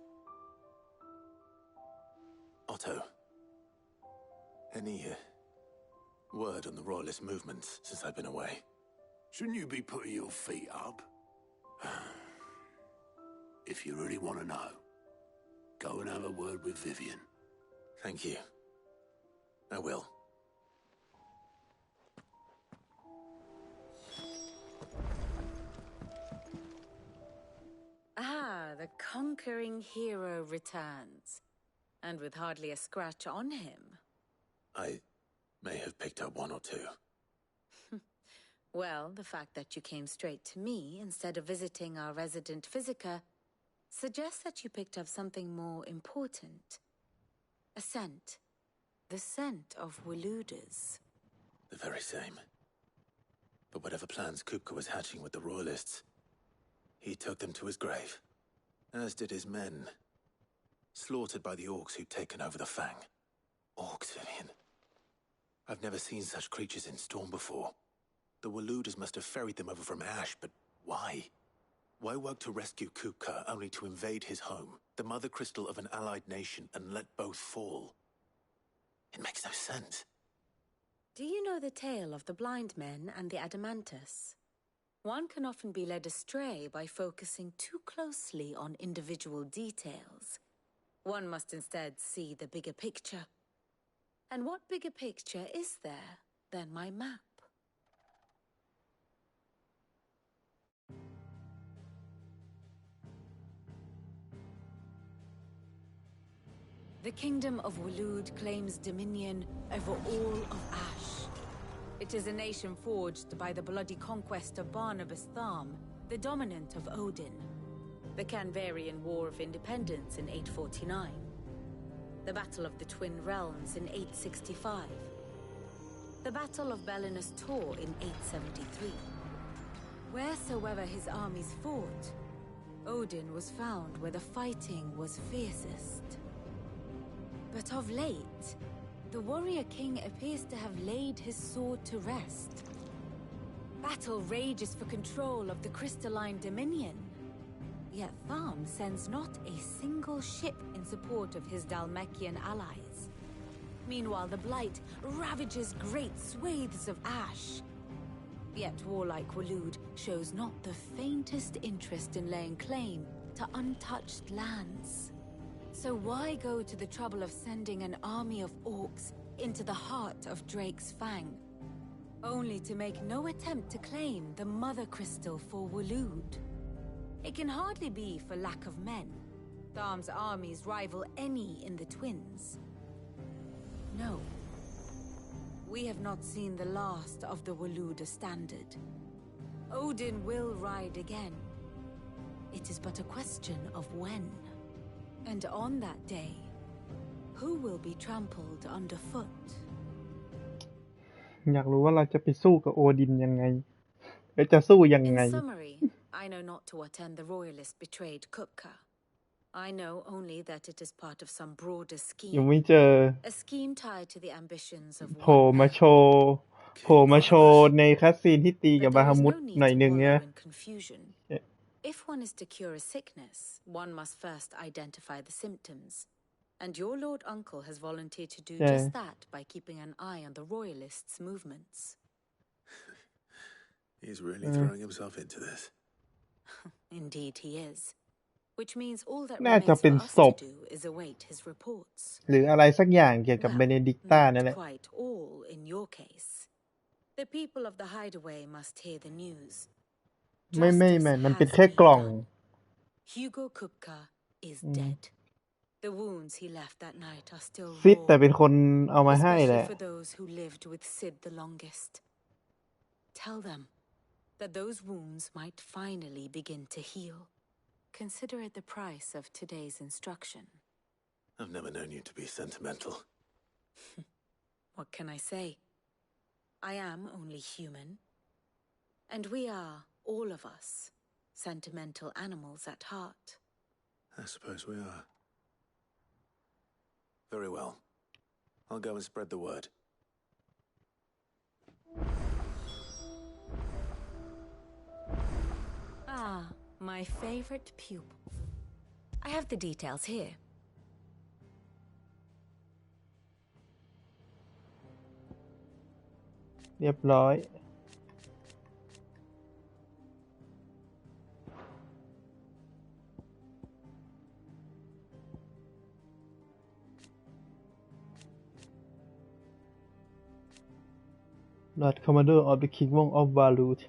Otto. Any word on the Royalist movements since I've been away? Shouldn't you be putting your feet up? If you really want to know, go and have a word with Vivian. Thank you. I will. Ah, the conquering hero returns. And with hardly a scratch on him. I may have picked up one or two. Well, the fact that you came straight to me instead of visiting our resident Physica suggests that you picked up something more important. A scent. The scent of Waludas. The very same. But whatever plans Kupka was hatching with the Royalists, he took them to his grave. As did his men. Slaughtered by the orcs who'd taken over the Fang. Orcs, Vivian. I've never seen such creatures in Storm before. The Waludas must have ferried them over from Ash, but why? Why work to rescue Kupka only to invade his home, the mother crystal of an allied nation, and let both fall? It makes no sense. Do you know the tale of the blind men and the Adamantus? One can often be led astray by focusing too closely on individual details. One must instead see the bigger picture. And what bigger picture is there than my map? The Kingdom of Waloed claims dominion over all of Ash. It is a nation forged by the bloody conquest of Barnabas Tharm, the dominant of Odin. the Canvarian War of Independence in 849, the Battle of the Twin Realms in 865, the Battle of Belinus Tor in 873. Wheresoever his armies fought, Odin was found where the fighting was fiercest. But of late, the warrior king appears to have laid his sword to rest. Battle rages for control of the crystalline dominion. Yet Tharm sends not a single ship in support of his Dhalmekian allies. Meanwhile, the Blight ravages great swathes of ash. Yet warlike Waloed shows not the faintest interest in laying claim to untouched lands. So why go to the trouble of sending an army of orcs into the heart of Drake's Fang, only to make no attempt to claim the Mother Crystal for Waloed? It can hardly be for lack of men. Tharm's armies rival any in the Twins. No. We have not seen the last of the Waloed standard. Odin will ride again. It is but a question of when. And on that day, who will be trampled underfoot? อยากรู้ว่าเราจะไปสู้กับโอดินยังไงจะสู้ยังไง In summary, I know not to what end the royalists betrayed Kupka. I know only that it is part of some broader ยัง scheme. ไม่เจอ A scheme tied to the ambitions of โผล่มาโชว์ในคัสซีนที่ตีกับบาฮามุดหน่อยนึงเนี่ย confusion. If one is to cure a sickness, one must first identify the symptoms. And your Lord Uncle has volunteered to do just that by keeping an eye on the royalists' movements. He's really throwing himself into this. Indeed he is. Which means all that น่าจะ remains เป็น for us ศพ to do is await his reports. หรืออะไรสักอย่างเกี่ยวกับเบเนดิกต้านั่นแหละ Quite all in your case. The people of the hideaway must hear the news. ไม่มันเป็นแค่กล่อง Hugo Kupka is dead. The wounds he left that night are still ซิด raw, แต่เป็นคนเอามาให้แหละ especially for those who lived with Sid the longest. Tell them that those wounds might finally begin to heal. Consider it the price of today's instruction. I've never known you to be sentimental. What can I say? I am only human. And we are, all of us, sentimental animals at heart. I suppose we are. Very well. I'll go and spread the word. Ah, my favorite pupil. I have the details here. เรียบร้อย Lord Commander of the Kingdom of Waloed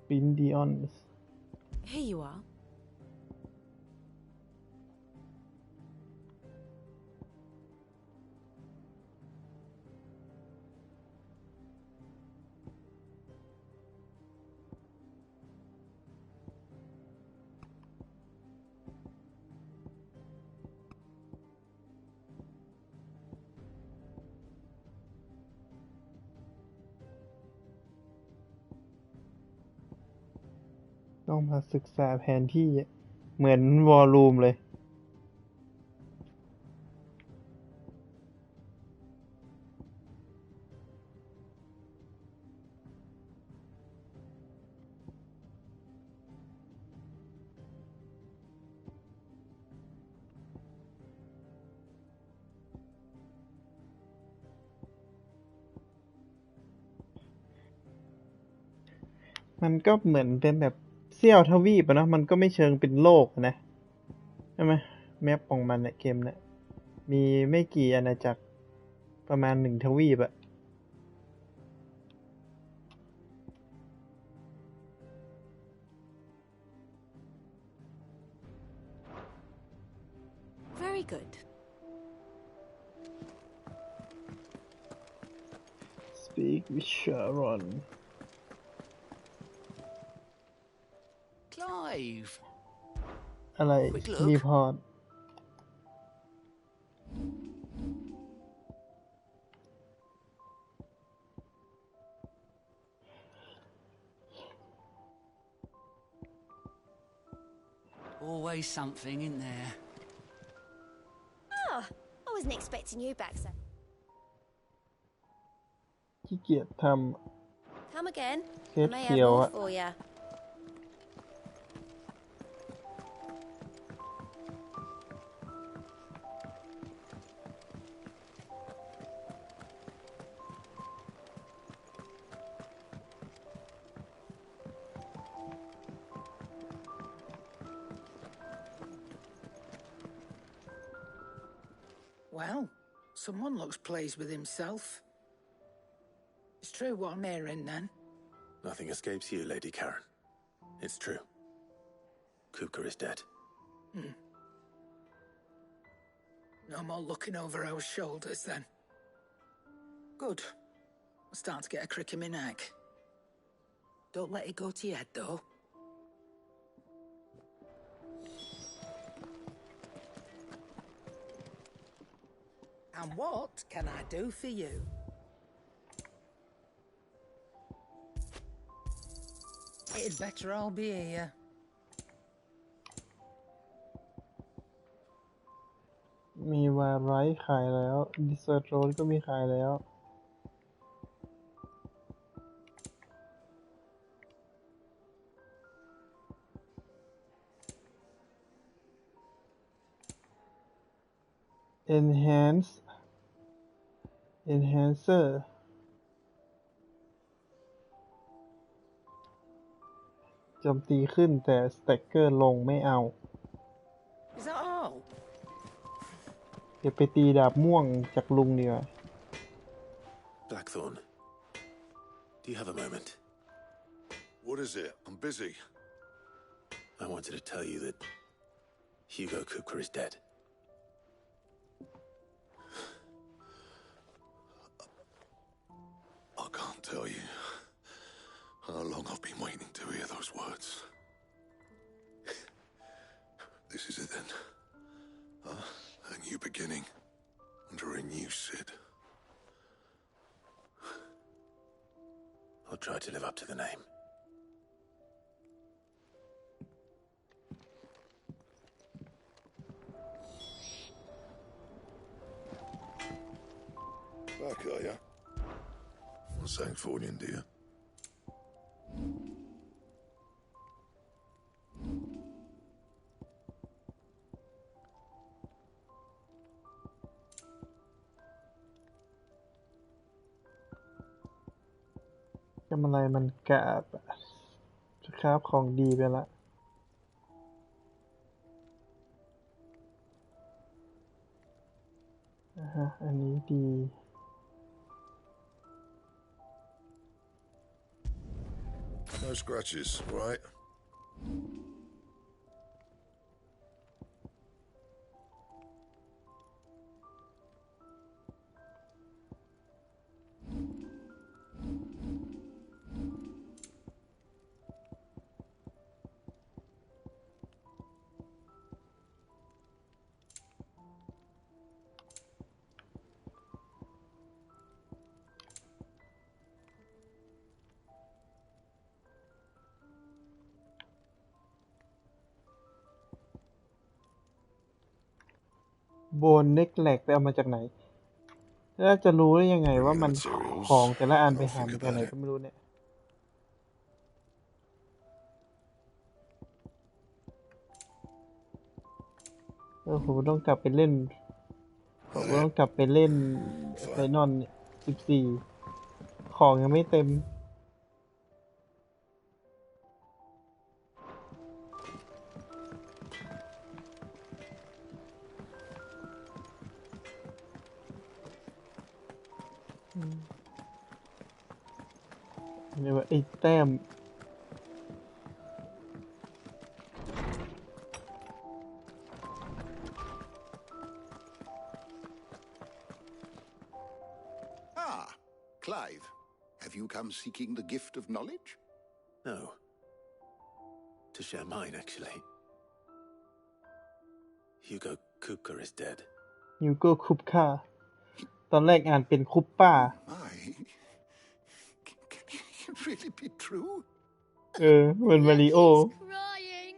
Bindions Here you are.ต้องมาศึกษาแผนที่เหมือนวอลลุ่มเลย มันก็เหมือนเป็นแบบเสี้ยวทวีปอะเนาะมันก็ไม่เชิงเป็นโลกนะใช่ไหมแมปของมันเนี่ยเกมเนี่ยมีไม่กี่อาณาจักรประมาณ1 ทวีปอะ Very good. Speak with Sharon. Clive. อะไรรีพอร์ตAlways something in there. Oh, I wasn't expecting you back, sir. ขี้เกียจท Come again. I Kết may have kiều more ạ. for you. Well, someone looks pleased with himself. It's true what I'm hearing, then. Nothing escapes you, Lady Karen. It's true. Kupka is dead. No more looking over our shoulders, then. Good. I'm starting to get a crick in my neck. Don't let it go to your head, though. And what can I do for you? It'd better all be here. มีวาไรขายแล้วดิเซอร์โรนก็มีขายแล้ว enhancer โจมตีขึ้นแต่สแต็กเกอร์ลงไม่เอา Is that all? เดี๋ยวไปตีดาบม่วงจากลุงดีกว่า Blackthorn, do you have a moment? What is it? I'm busy. I wanted to tell you that Hugo Kupka is dead. I can't tell you how long I've been waiting to hear those words. This is it then. A new beginning under a new Sid. I'll try to live up to the name. Back, are ya? What's saying for you, dear?ทำอะไรมันกาบจะคราบของดีไปละอันนี้ดี No scratches, right?โบนเน็กแหลกไปเอามาจากไหนแล้วจะรู้ได้ยังไงว่ามันของแต่ละอันไปหามาจากไหนก็ไม่รู้เนี่ยผมต้องกลับไปเล่นไฟนอล14ของยังไม่เต็ม เรียกว่าไอ้แต้ม Ah, Clive. Have you come seeking the gift of knowledge? No. To share mine, actually. Hugo Kupka is dead. ยูโก้คุปค่าตอนแรกอ่านเป็นคุปป้า My. Can it really be true? เหมือนมาริโอ Crying.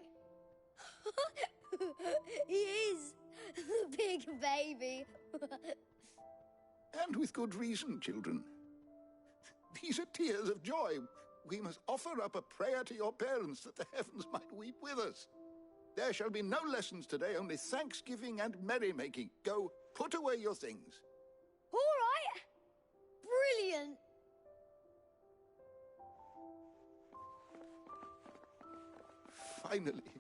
He is. The big baby. And with good reason, children. These are tears of joy. We must offer up a prayer to your parents that the heavens might weep with us. There shall be no lessons today, only thanksgiving and merrymaking. Go, put away your things. All right. Brilliant. Finally,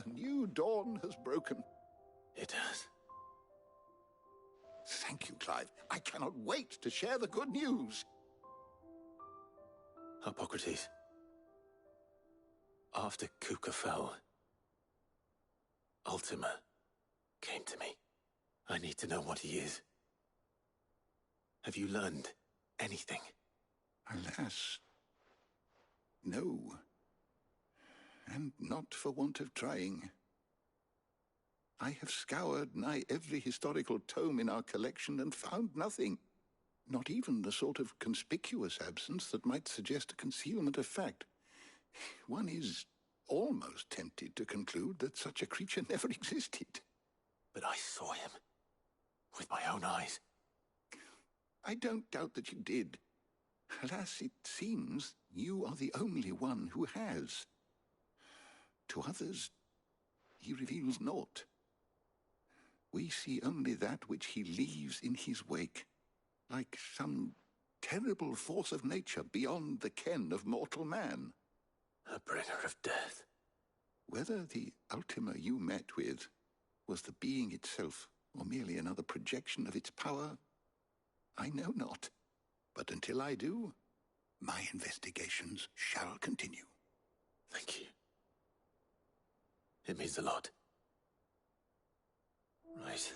a new dawn has broken. It has. Thank you, Clive. I cannot wait to share the good news. Hippocrates. After Kupka fell, Ultima came to me. I need to know what he is. Have you learned anything? Alas, no. And not for want of trying. I have scoured nigh every historical tome in our collection and found nothing. Not even the sort of conspicuous absence that might suggest a concealment of fact. One is almost tempted to conclude that such a creature never existed. But I saw him. With my own eyes. I don't doubt that you did. Alas, it seems you are the only one who has. To others, he reveals naught. We see only that which he leaves in his wake, like some terrible force of nature beyond the ken of mortal man. A bringer of death. Whether the Ultima you met with was the being itself, or merely another projection of its power, I know not. But until I do, my investigations shall continue. Thank you. It means a lot. Right.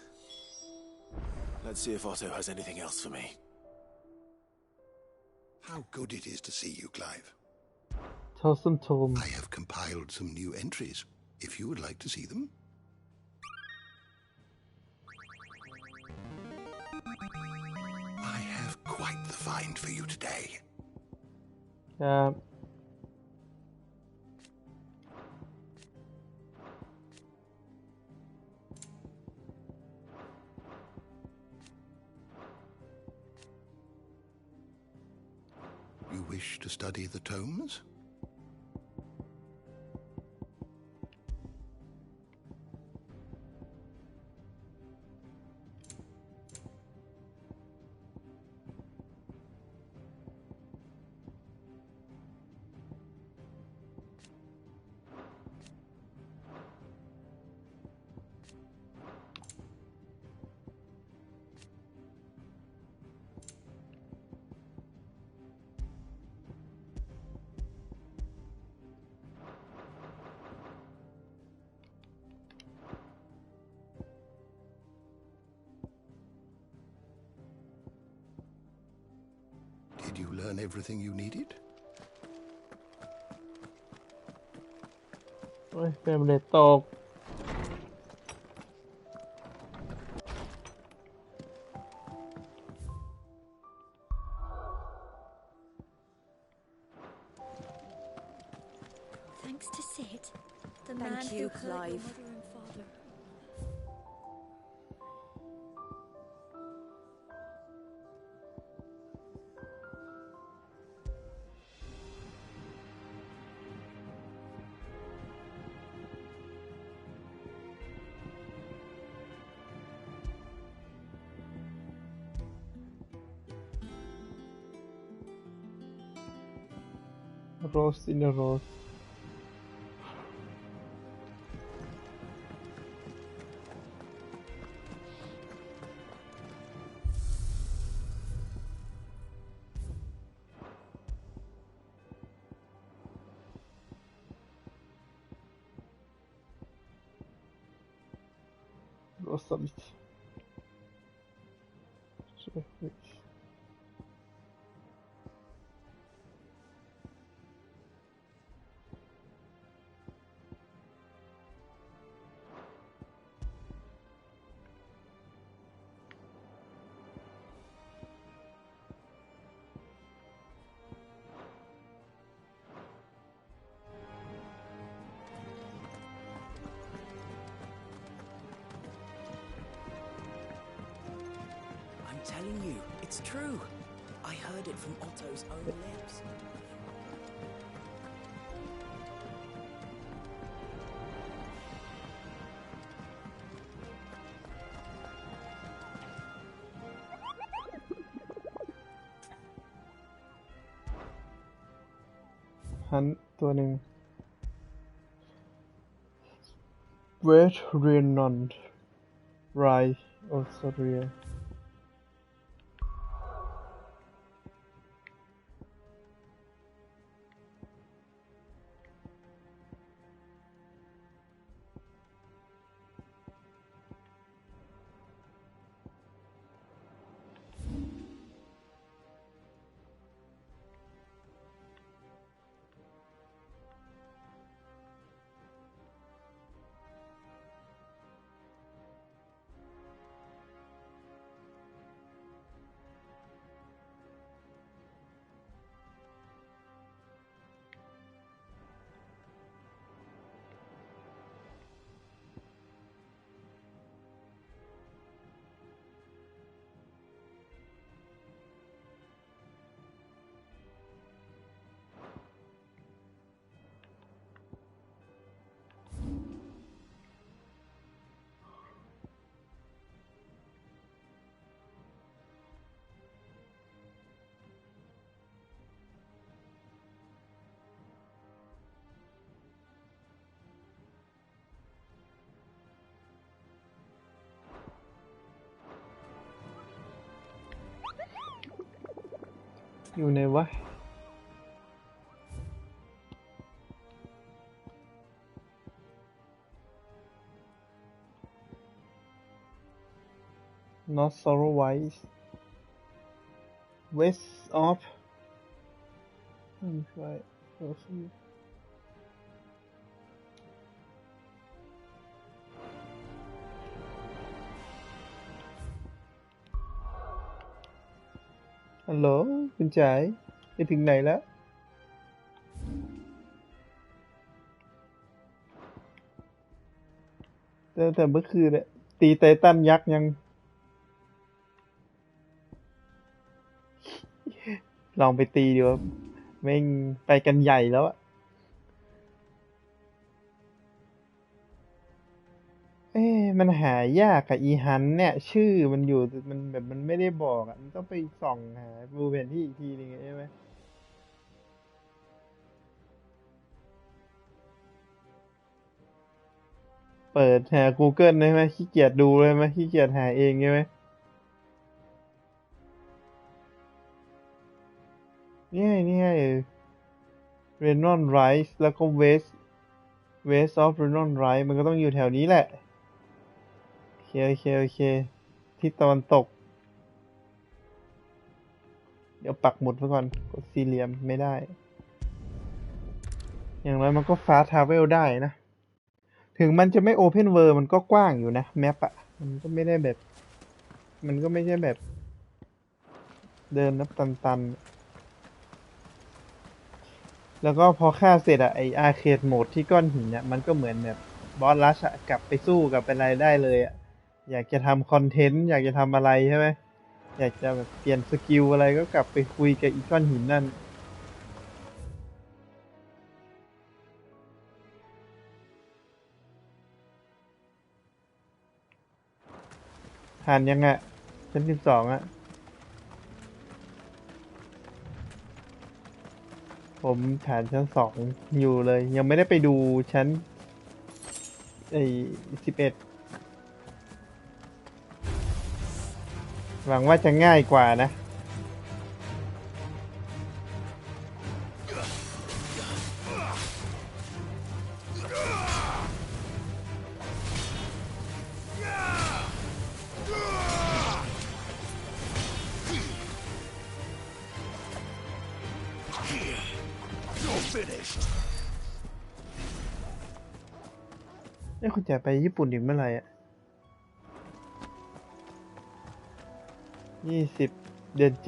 Let's see if Otto has anything else for me. How good it is to see you, Clive. Awesome, Tom. I have compiled some new entries, if you would like to see them. I have quite the find for you today. You wish to study the tomes? Did you learn everything you needed? โอ้ยแฟมเลตตก Thanks to Sid, the Thank man you, who hurt Clive. your mother and father. Rose in a rose. solid. I'm telling you, it's true. I heard it from Otto's own lips. Hunt ตัวหนึ่ง West Renond Rye Austriaอยู่ไหนวะ Not sorrow wise West of ไม่ใช่ฮัลโหลคุณจ๋ายไปถึงไหนแล้วแต่เมื่อคืนเนี่ยตีไททันยักษ์ยังลองไปตีดูครับแม่งไปกันใหญ่แล้วอะมันหายากอะอีฮันเนี่ยชื่อมันอยู่มันแบบมันไม่ได้บอกอะมันต้องไปส่องหาบลูเพนที่อีกทีนึงใช่ไหมเปิดหา Google ได้ไหมขี้เกียจดูเลยไหมขี้เกียจหาเองใช่ไหมนี่Renond Rise แล้วก็ West of Renond Rise มันก็ต้องอยู่แถวนี้แหละโอเคทิศตะวันตกเดี๋ยวปักหมุดไว้ก่อนกดสี่เหลี่ยมไม่ได้อย่างไรมันก็ Fast Travel ได้นะถึงมันจะไม่ Open World มันก็กว้างอยู่นะแมปอะมันก็ไม่ได้แบบมันก็ไม่ใช่แบบเดินนับตันแล้วก็พอฆ่าเสร็จอะไออาร์เคดโหมดที่ก้อนหินเนี่ยมันก็เหมือนแบบบอสรัชอะกลับไปสู้กับอะไรได้เลยอะอยากจะทำคอนเทนต์อยากจะทำอะไรใช่ไหมอยากจะแบบเปลี่ยนสกิลอะไรก็กลับไปคุยกับอีก้อนหินนั่นผ่านยังอะชั้น12อะผมฐานชั้น2อยู่เลยยังไม่ได้ไปดูชั้น11หวังว่าจะง่ายกว่านะ finished. คุณจะไปญี่ปุ่นอีกเมื่อไหร่อ่ะ20 เดือน 7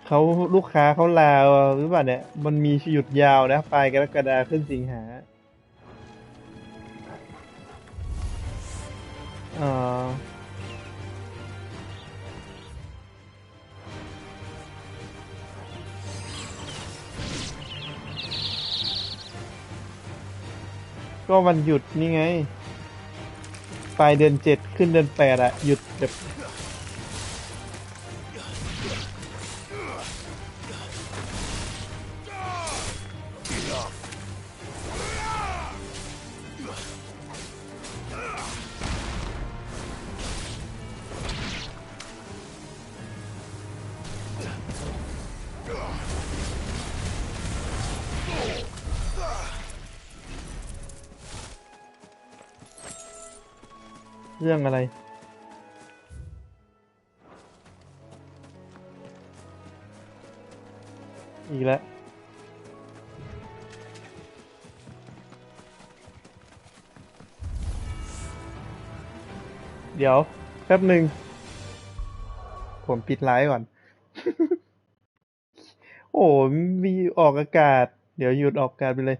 เขาลูกค้าเขาลาวหรือเปล่าเนี่ยมันมีหยุดยาวนะปลายกรกฎาคมขึ้นสิงหาก็วันหยุดนี่ไงปลายเดือน 7ขึ้นเดือน 8อะหยุดแบบเรื่องอะไรอีกแล้วเดี๋ยวแป๊บหนึ่งผมปิดไลฟ์ก่อน โอ้มีออกอากาศเดี๋ยวหยุดออกอากาศไปเลย